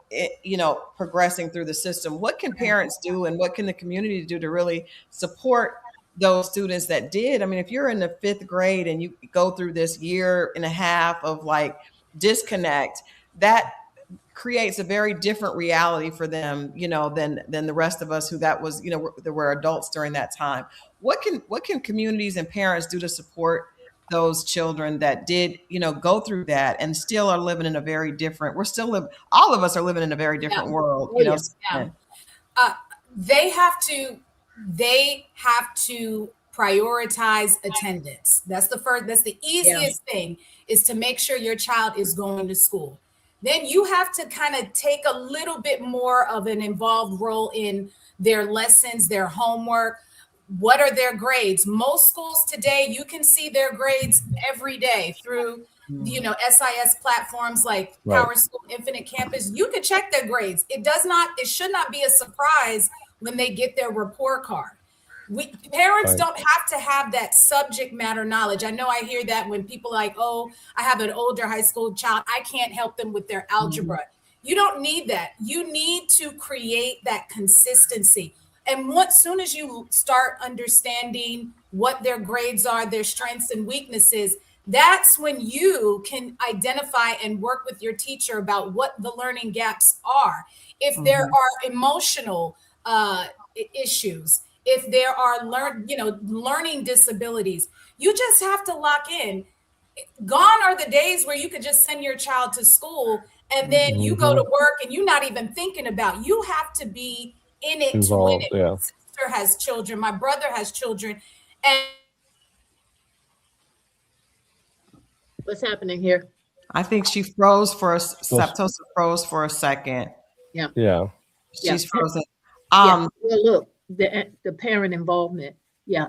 progressing through the system. What can parents do, and what can the community do to really support those students that did? I mean, if you're in the 5th grade and you go through this year and a half of like disconnect, that creates a very different reality for them, than the rest of us who that were adults during that time. What can communities and parents do to support those children that did, go through that and still are living in a very different, all of us are living in a very different world, They have to prioritize attendance. That's the easiest thing, is to make sure your child is going to school. then you have to kind of take a little bit more of an involved role in their lessons, their homework. What are their grades? Most schools today, you can see their grades every day through, SIS platforms like Power School, Infinite Campus. You can check their grades. It should not be a surprise when they get their report card. Parents don't have to have that subject matter knowledge. I know I hear that when people are like, oh, I have an older high school child, I can't help them with their algebra. You don't need that. You need to create that consistency. And soon as you start understanding what their grades are, their strengths and weaknesses, that's when you can identify and work with your teacher about what the learning gaps are. If there are emotional issues, if there are learning disabilities, you just have to lock in. Gone are the days where you could just send your child to school and then you go to work and you're not even thinking about. You have to be in it to win it. My sister has children. My brother has children. And what's happening here? I think she froze for us. Saptosa froze for a second. Yeah. She's frozen. Well, look, the parent involvement,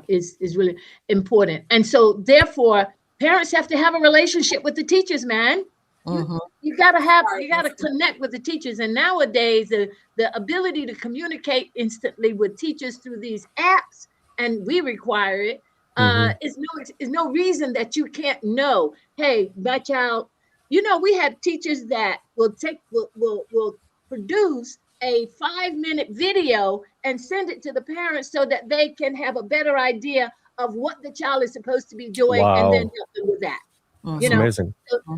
is really important. And so therefore, parents have to have a relationship with the teachers, man. You gotta connect with the teachers. And nowadays, the ability to communicate instantly with teachers through these apps, and we require it, is no reason that you can't know, hey, my child, we have teachers that will produce a 5-minute video and send it to the parents so that they can have a better idea of what the child is supposed to be doing and then help them with that. Amazing.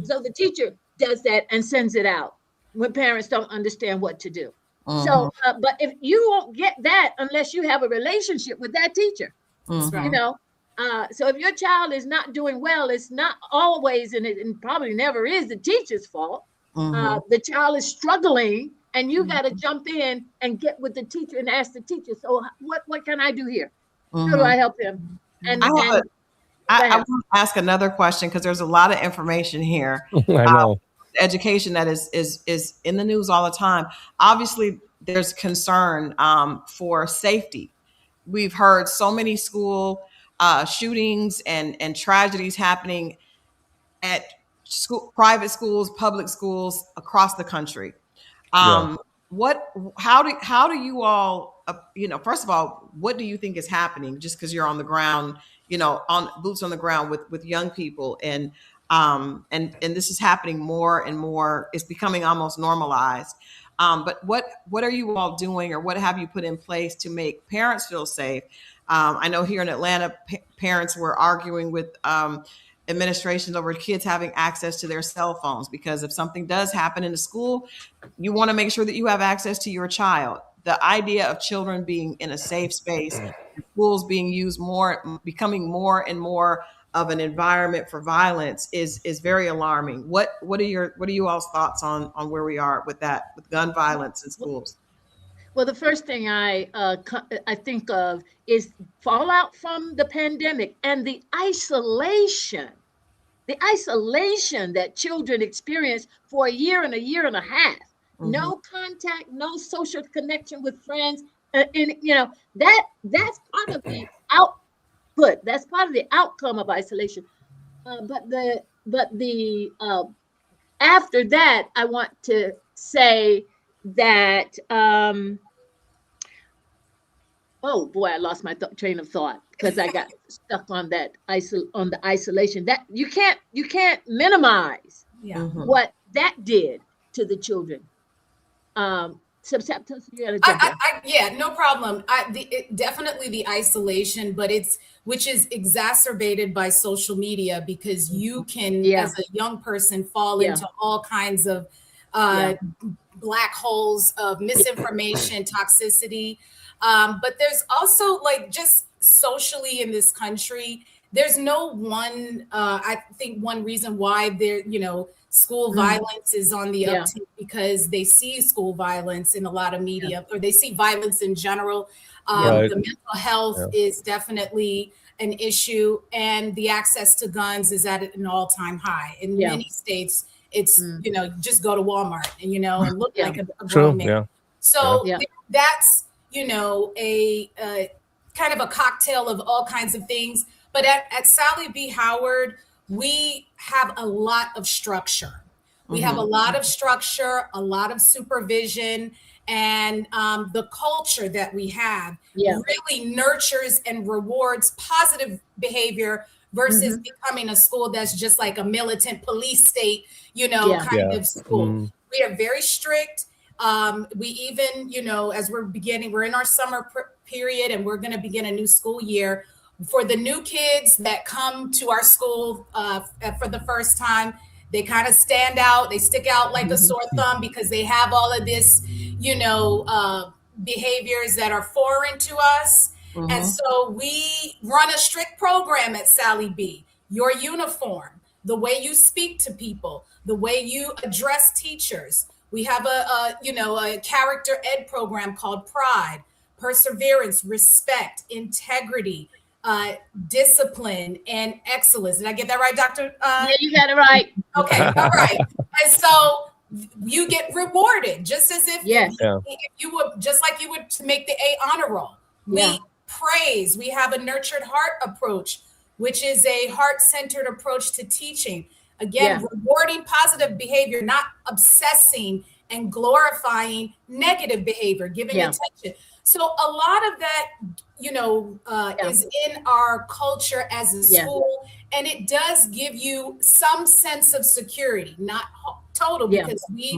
So the teacher does that and sends it out when parents don't understand what to do. So, but if you won't get that unless you have a relationship with that teacher, so if your child is not doing well, it's not always, and probably never is, the teacher's fault. The child is struggling, and you got to jump in and get with the teacher and ask the teacher, so what can I do here? How do I help him? And I want to ask another question because there's a lot of information here. I know. Education that is in the news all the time. Obviously, there's concern for safety. We've heard so many school shootings and tragedies happening at private schools, public schools across the country. How do you all, first of all, what do you think is happening? Just because you're on the ground, on boots on the ground with young people, and this is happening more and more. It's becoming almost normalized. But what are you all doing, or what have you put in place to make parents feel safe? I know here in Atlanta, parents were arguing with administrations over kids having access to their cell phones, because if something does happen in the school, you want to make sure that you have access to your child. The idea of children being in a safe space, schools being used becoming more and more of an environment for violence is very alarming. What are you all's thoughts on where we are with that, with gun violence in schools? Well, the first thing I think of is fallout from the pandemic and the isolation that children experience for a year and a half. No contact, no social connection with friends, and that's part of the output. That's part of the outcome of isolation. But the after that, I want to say that oh boy, I lost my train of thought because I got stuck on that on the isolation. That you can't minimize what that did to the children. Yeah, no problem. Definitely the isolation, but which is exacerbated by social media, because you can, as a young person, fall into all kinds of black holes of misinformation, toxicity. But there's also, like, just socially in this country, there's no one, I think one reason why school violence is on the uptick, because they see school violence in a lot of media, or they see violence in general. The mental health is definitely an issue, and the access to guns is at an all-time high in many states. it's, you know, just go to Walmart and, you know, and look like a True. grown man. Yeah. So that's, you know, a kind of a cocktail of all kinds of things. But at Sallie B Howard, we have a lot of structure. We have a lot of structure, a lot of supervision, and the culture that we have really nurtures and rewards positive behavior versus becoming a school that's just like a militant police state, you know, kind of school. We are very strict. We even, you know, as we're in our summer period and we're going to begin a new school year. For the new kids that come to our school for the first time, they kind of stand out. They stick out like a sore thumb because they have all of this, you know, behaviors that are foreign to us. And so we run a strict program at Sallie B. Your uniform, the way you speak to people, the way you address teachers. We have a character ed program called Pride, Perseverance, Respect, Integrity, discipline, and excellence. Did I get that right, Dr.? Yeah, you got it right. Okay, all right. And so you get rewarded just as if you would, just like you would to make the A honor roll. We praise. We have a nurtured heart approach, which is a heart-centered approach to teaching. Again, rewarding positive behavior, not obsessing and glorifying negative behavior, giving attention. So a lot of that, you know, is in our culture as a school, and it does give you some sense of security, not total, because we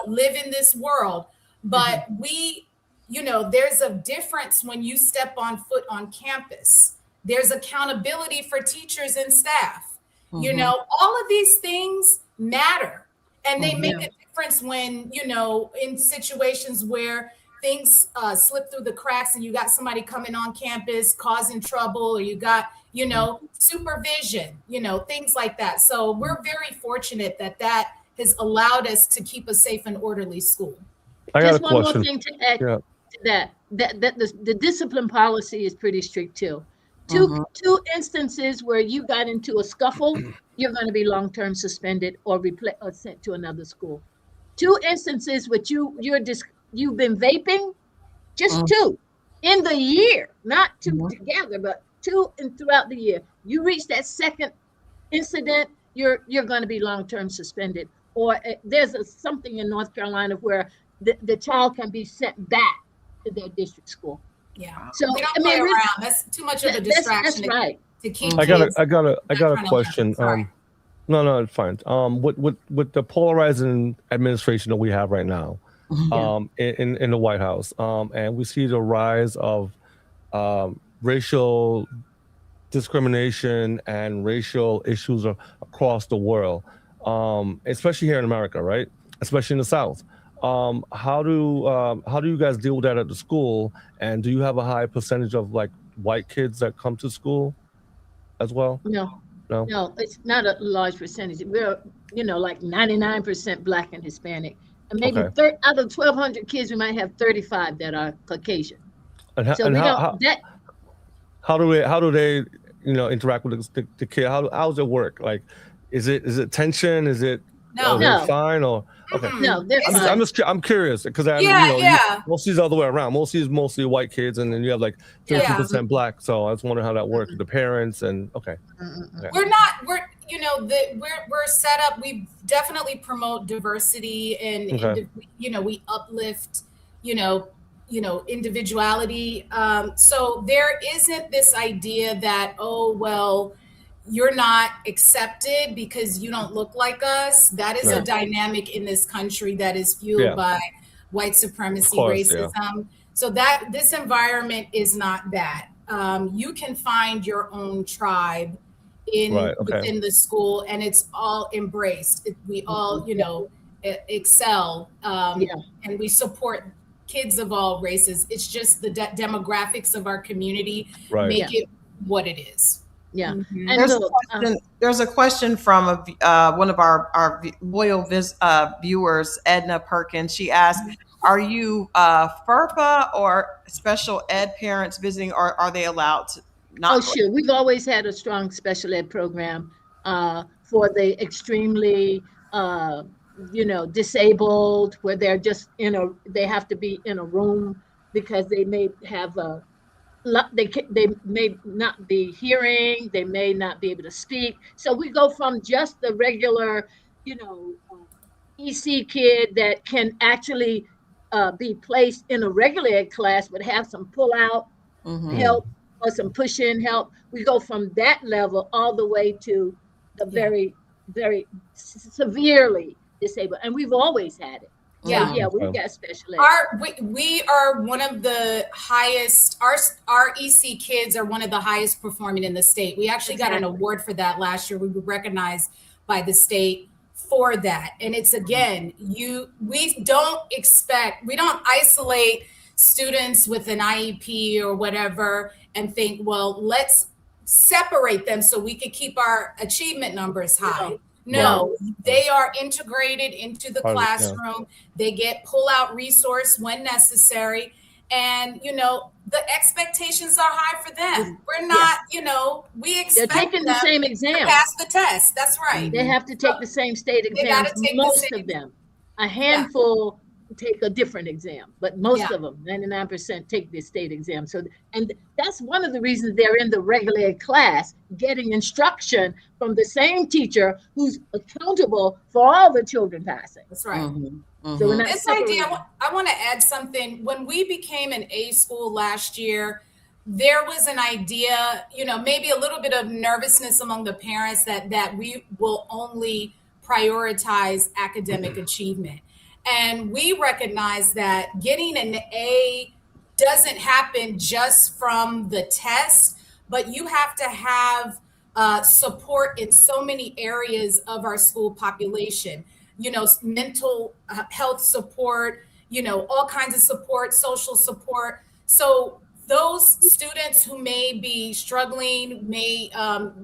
live in this world, but we, you know, there's a difference when you step on foot on campus. There's accountability for teachers and staff. You know, all of these things matter, and they make a difference when, you know, in situations where things slip through the cracks and you got somebody coming on campus causing trouble, or you got, you know, supervision, you know, things like that. So we're very fortunate that has allowed us to keep a safe and orderly school. I got Just a one question. more thing to add to that the discipline policy is pretty strict too. Two instances where you got into a scuffle, you're going to be long-term suspended or sent to another school. 2 instances which you've been vaping, just 2 in the year, not 2 together, but 2 throughout the year. You reach that second incident, you're going to be long-term suspended. Or there's something in North Carolina where the child can be sent back to their district school. Yeah. So we don't play around. That's too much of a distraction. That's right. To keep I got a question. No, it's fine. With the polarizing administration that we have right now, in the White House, and we see the rise of racial discrimination and racial issues across the world, especially here in America, right? Especially in the South. How do you guys deal with that at the school? And do you have a high percentage of like white kids that come to school as well? No, it's not a large percentage. We're, you know, like 99% Black and Hispanic. And maybe out of 1,200 kids, we might have 35 that are Caucasian. And how do they, you know, interact with the kid? How does it work? Like, is it tension? Is it fine or okay? No, they're fine. I'm curious because mostly it's the other way around. Mostly it's mostly white kids, and then you have like 30% Black. So I was wondering how that works with the parents and okay. We're set up. We definitely promote diversity and we uplift, individuality. So there isn't this idea that, oh, well, you're not accepted because you don't look like us. That is a dynamic in this country that is fueled by white supremacy, racism. Yeah. So that this environment is not that. You can find your own tribe within the school, and it's all embraced. We all, excel, and we support kids of all races. It's just the demographics of our community make it what it is. Yeah. Mm-hmm. And there's a question from one of our loyal viewers, Edna Perkins. She asked, are you FERPA or special ed parents visiting, or are they allowed to not? Oh, sure. We've always had a strong special ed program for the extremely disabled, where they're just they have to be in a room because they may have they may not be hearing, they may not be able to speak. So we go from just the regular, EC kid that can actually be placed in a regular ed class, but have some pull out help or some push in help. We go from that level all the way to the very, very severely disabled, and we've always had it. Yeah, so, we've got special ed. We are one of the highest. Our EC kids are one of the highest performing in the state. We actually got an award for that last year. We were recognized by the state for that. And it's again, we don't isolate students with an IEP or whatever and think, well, let's separate them so we can keep our achievement numbers high. No, they are integrated into the classroom. They get pull-out resource when necessary. And, the expectations are high for them. We're not, we expect they're taking the same exam to pass the test. That's right. They have to take the same state exams. Most of them. A handful take a different exam, but most of them, 99%, take the state exam. So, and that's one of the reasons they're in the regular ed class, getting instruction from the same teacher who's accountable for all the children passing. That's right. So we're not this idea, I want to add something. When we became an A school last year, there was an idea, maybe a little bit of nervousness among the parents that we will only prioritize academic achievement. And we recognize that getting an A doesn't happen just from the test, but you have to have support in so many areas of our school population, mental health support, all kinds of support, social support. So those students who may be struggling, may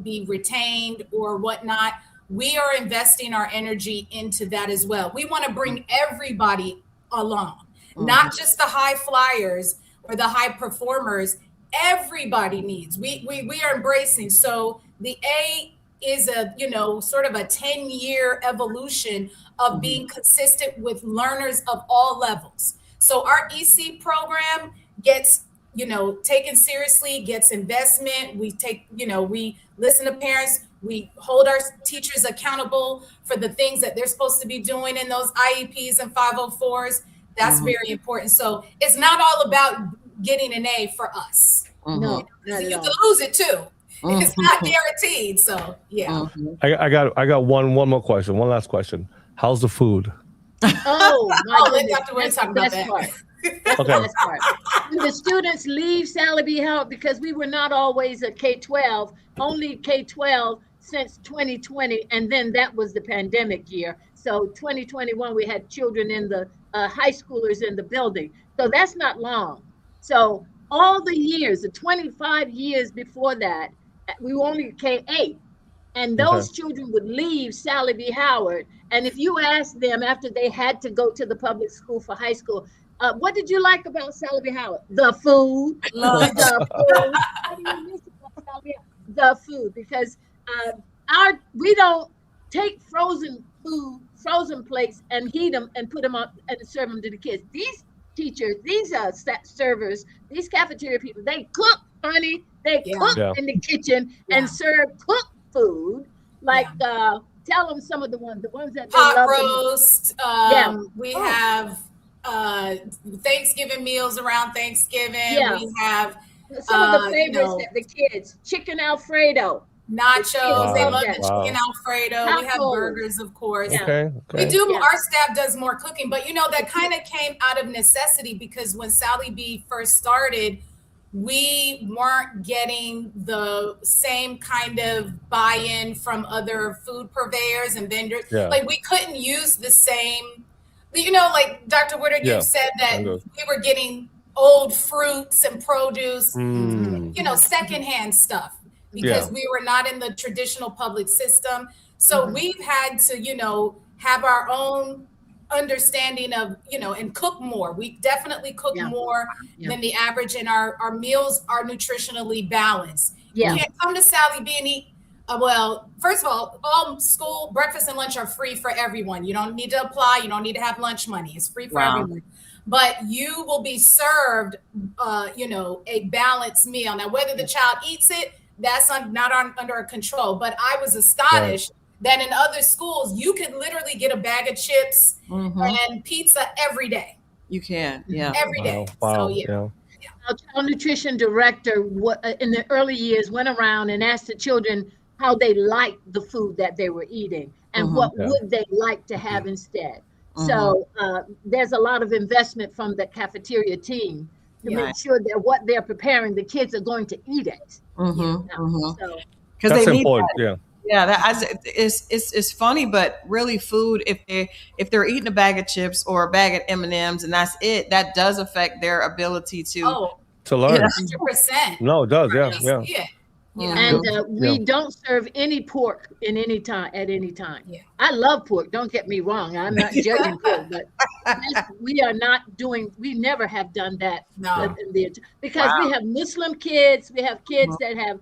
be retained or whatnot, we are investing our energy into that as well. We want to bring everybody along, not just the high flyers or the high performers. Everybody needs. We are embracing. So the A is a sort of a 10-year evolution of being consistent with learners of all levels. So our EC program gets taken seriously, gets investment. We take we listen to parents. We hold our teachers accountable for the things that they're supposed to be doing in those IEPs and 504s. That's very important. So it's not all about getting an A for us. No, you can lose it too. It's not guaranteed. So I got one more question. One last question. How's the food? Let Dr. Wynn talk about that. That's the best part. When the students leave Sallie B Howard, because we were not always a K-12, only K-12 since 2020, and then that was the pandemic year. So 2021, we had children in the high schoolers in the building. So that's not long. So all the years, the 25 years before that, we were only K-8. And those children would leave Sallie B Howard. And if you asked them after they had to go to the public school for high school, what did you like about Sallie B Howard? The food. The food. What do you miss about Sallie B Howard? The food. Because we don't take frozen plates and heat them and put them up and serve them to the kids. These teachers, these servers, these cafeteria people, they cook, honey. They cook in the kitchen and serve cooked food. Like tell them some of the ones that pot they love. Roast. We have Thanksgiving meals around Thanksgiving. We have some of the favorites that the kids, chicken Alfredo, nachos. They love the chicken Alfredo. Tacos. We have burgers, of course. We do. Our staff does more cooking, but that kind of came out of necessity, because when Sallie B first started, we weren't getting the same kind of buy-in from other food purveyors and vendors. Like we couldn't use the same, like Dr. Woodard, you said that we were getting old fruits and produce, secondhand stuff, because we were not in the traditional public system. So we've had to, have our own understanding of, and cook more. We definitely cook more than the average, and our meals are nutritionally balanced. You can't come to Sallie B and eat Well, first of all school breakfast and lunch are free for everyone. You don't need to apply. You don't need to have lunch money. It's free for everyone. But you will be served, a balanced meal. Now, whether the child eats it, that's not under our control. But I was astonished that in other schools, you could literally get a bag of chips and pizza every day. You can, yeah. Every day. Wow. So, yeah. Our child nutrition director in the early years went around and asked the children how they liked the food that they were eating and what would they like to have instead. So there's a lot of investment from the cafeteria team to make sure that what they're preparing, the kids are going to eat it. So, that's important. It's funny, but really, food, if they're eating a bag of chips or a bag of M&Ms and that's it, that does affect their ability to learn. 100%. No, it does. Yeah. And we don't serve any pork at any time. Yeah. I love pork. Don't get me wrong. I'm not judging pork, but we never have done that. Because we have Muslim kids. We have kids that have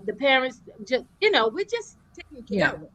the parents we're just taking care of them.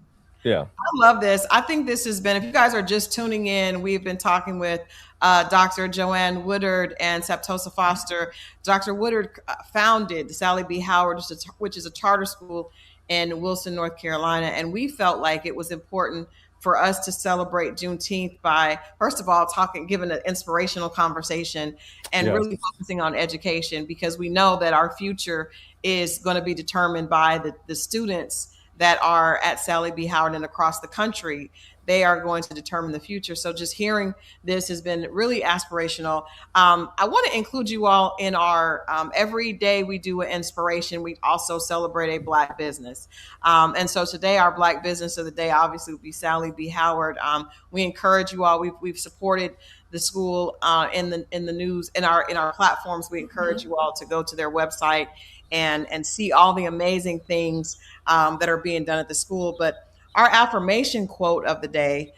Yeah. I love this. I think this has been, if you guys are just tuning in, we've been talking with Dr. JoAnne Woodard and Saptosa Foster. Dr. Woodard founded the Sallie B Howard, which is a charter school in Wilson, North Carolina. And we felt like it was important for us to celebrate Juneteenth by, first of all, giving an inspirational conversation and really focusing on education, because we know that our future is going to be determined by the students that are at Sallie B Howard and across the country. They are going to determine the future. So just hearing this has been really aspirational. I want to include you all in our, every day we do an inspiration, we also celebrate a Black business. And so today our Black business of the day obviously would be Sallie B Howard. We encourage you all, we've supported the school in the news, in our platforms. We encourage you all to go to their website and see all the amazing things that are being done at the school. But our affirmation quote of the day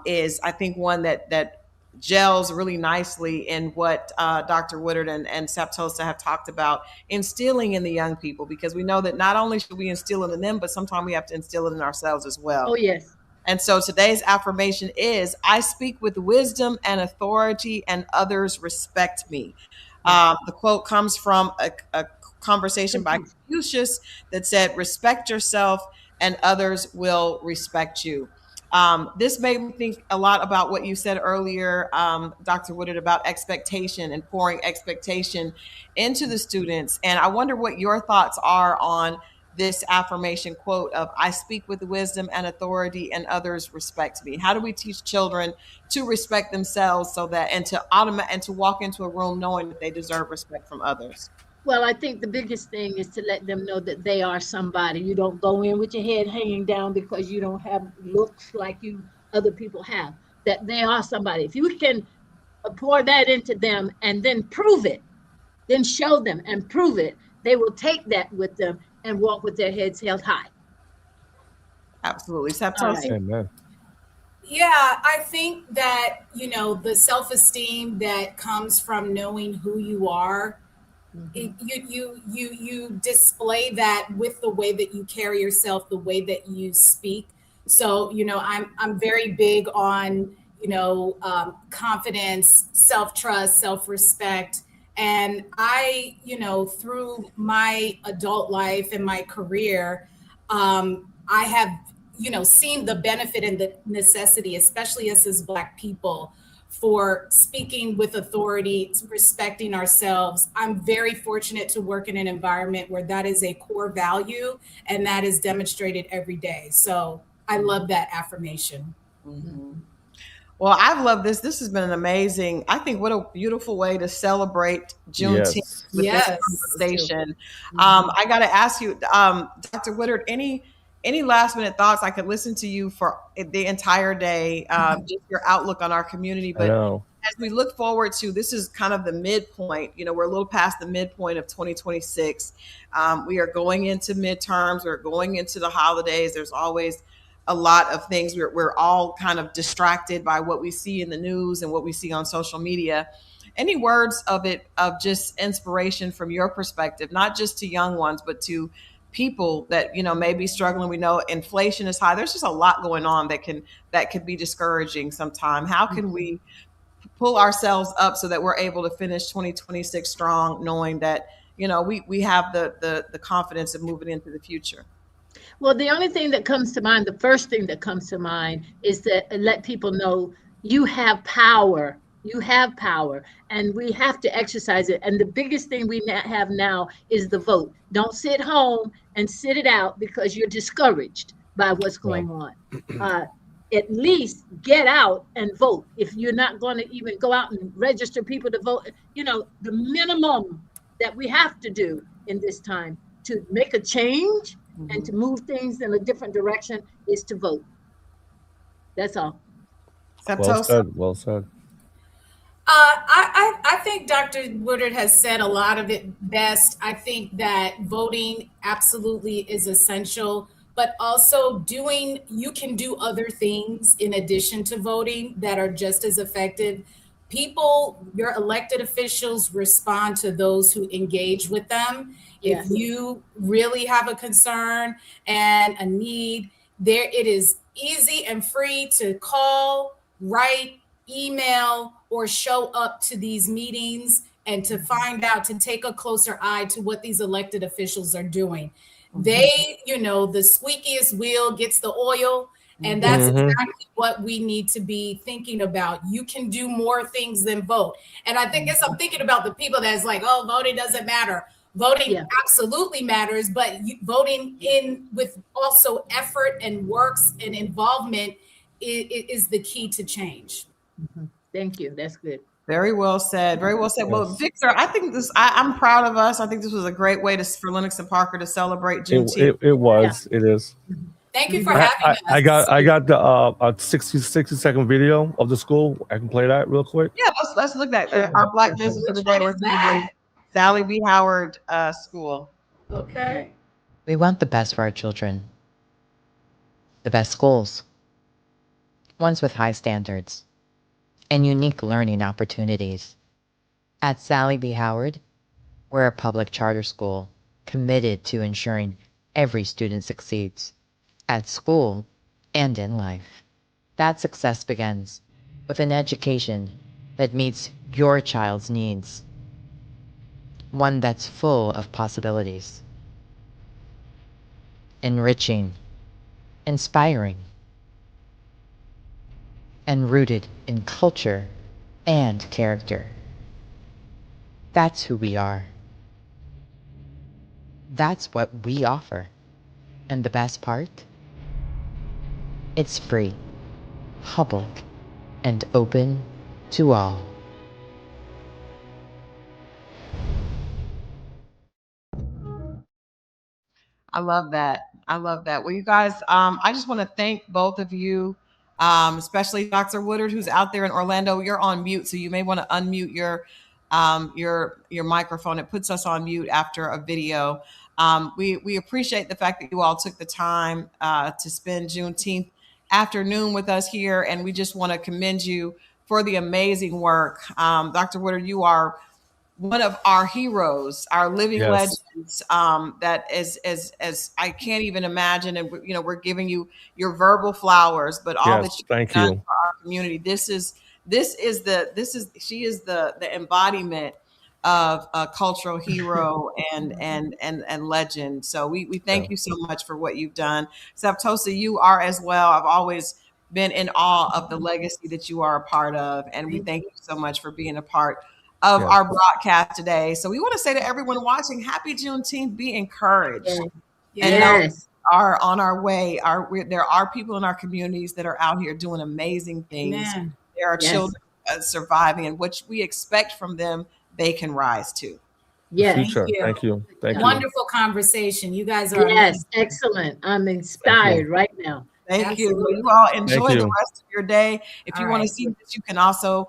is, I think, one that gels really nicely in what Dr. Woodard and Saptosa have talked about instilling in the young people, because we know that not only should we instill it in them, but sometimes we have to instill it in ourselves as well. Oh, yes. And so today's affirmation is, I speak with wisdom and authority and others respect me. The quote comes from a conversation by Confucius that said, respect yourself and others will respect you. This made me think a lot about what you said earlier, Dr. Woodard, about expectation and pouring expectation into the students. And I wonder what your thoughts are on this affirmation quote of, I speak with wisdom and authority and others respect me. How do we teach children to respect themselves and to walk into a room knowing that they deserve respect from others? Well, I think the biggest thing is to let them know that they are somebody. You don't go in with your head hanging down because you don't have looks like other people have, that they are somebody. If you can pour that into them and then prove it, then show them and prove it, they will take that with them and walk with their heads held high. Absolutely. Saptosa. Amen. Yeah, I think that, the self-esteem that comes from knowing who you are, you display that with the way that you carry yourself, the way that you speak. So, I'm very big on, confidence, self-trust, self-respect. And I, through my adult life and my career, I have, seen the benefit and the necessity, especially us as Black people, for speaking with authority, respecting ourselves. I'm very fortunate to work in an environment where that is a core value and that is demonstrated every day. So I love that affirmation. Mm-hmm. Well, I've loved this. This has been an amazing, I think, what a beautiful way to celebrate Juneteenth with this conversation. I got to ask you, Dr. Woodard, any last minute thoughts? I could listen to you for the entire day, just your outlook on our community. But as we look forward to, this is kind of the midpoint, we're a little past the midpoint of 2026. We are going into midterms. We're going into the holidays. There's always a lot of things. We're all kind of distracted by what we see in the news and what we see on social media. Any words of just inspiration from your perspective, not just to young ones, but to people that, you know, may be struggling. We know inflation is high. There's just a lot going on that could be discouraging sometimes. How can we pull ourselves up so that we're able to finish 2026 strong, knowing that, you know, we have the confidence of moving into the future? Well, the only thing that comes to mind, the first thing that comes to mind is that let people know you have power. You have power, and we have to exercise it. And the biggest thing we have now is the vote. Don't sit home and sit it out because you're discouraged by what's going on. At least get out and vote. If you're not going to even go out and register people to vote, you know, the minimum that we have to do in this time to make a change and to move things in a different direction is to vote. That's all. Well said. Well said. I think Dr. Woodard has said a lot of it best. I think that voting absolutely is essential, but also you can do other things in addition to voting that are just as effective. People, your elected officials, respond to those who engage with them. If you really have a concern and a need, it is easy and free to call, write, email, or show up to these meetings and to find out, to take a closer eye to what these elected officials are doing. They, you know, the squeakiest wheel gets the oil. And that's exactly what we need to be thinking about. You can do more things than vote. And I think I'm thinking about the people that's like, oh, voting doesn't matter. Voting absolutely matters, but voting in with also effort and works and involvement is the key to change. Thank you. That's good. Very well said. Very well said. Yes. Well, Victor, I think I'm proud of us. I think this was a great way for Lenox and Parker to celebrate Juneteenth. It was. Yeah. It is. Thank you for having us. I got the a 60-second video of the school. I can play that real quick. Yeah, let's look at our Black business of the day. We're Sallie B Howard School. Okay. We want the best for our children. The best schools. Ones with high standards and unique learning opportunities. At Sallie B Howard, we're a public charter school committed to ensuring every student succeeds at school and in life. That success begins with an education that meets your child's needs. One that's full of possibilities. Enriching, inspiring, and rooted in culture and character. That's who we are. That's what we offer. And the best part? It's free, public, and open to all. I love that. I love that. Well, you guys, I just want to thank both of you, especially Dr. Woodard, who's out there in Orlando. You're on mute, so you may want to unmute your microphone. It puts us on mute after a video. We appreciate the fact that you all took the time to spend Juneteenth afternoon with us here, and we just want to commend you for the amazing work. Dr. Woodard, you are one of our heroes, our living legends. That is as I can't even imagine. And you know, we're giving you your verbal flowers, but all that you've done for our community. She is the embodiment of a cultural hero and legend. So we thank you so much for what you've done. Saptosa, you are as well. I've always been in awe of the legacy that you are a part of, and we thank you so much for being a part of our broadcast today. So we want to say to everyone watching, happy Juneteenth, be encouraged. And know we are on our way. There are people in our communities that are out here doing amazing things. Amen. There are children surviving, and what we expect from them, they can rise to. Yes. Thank you. Wonderful conversation. You guys are excellent. I'm inspired right now. Thank you. You all enjoy the rest of your day. If you want to see this, you can also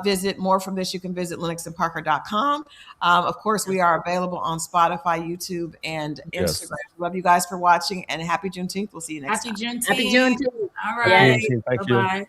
visit more from this. You can visit LenoxandParker.com. Of course, we are available on Spotify, YouTube, and Instagram. Love you guys for watching, and happy Juneteenth. We'll see you next time. Happy Juneteenth. Happy Juneteenth. All right. Thank you. Bye-bye.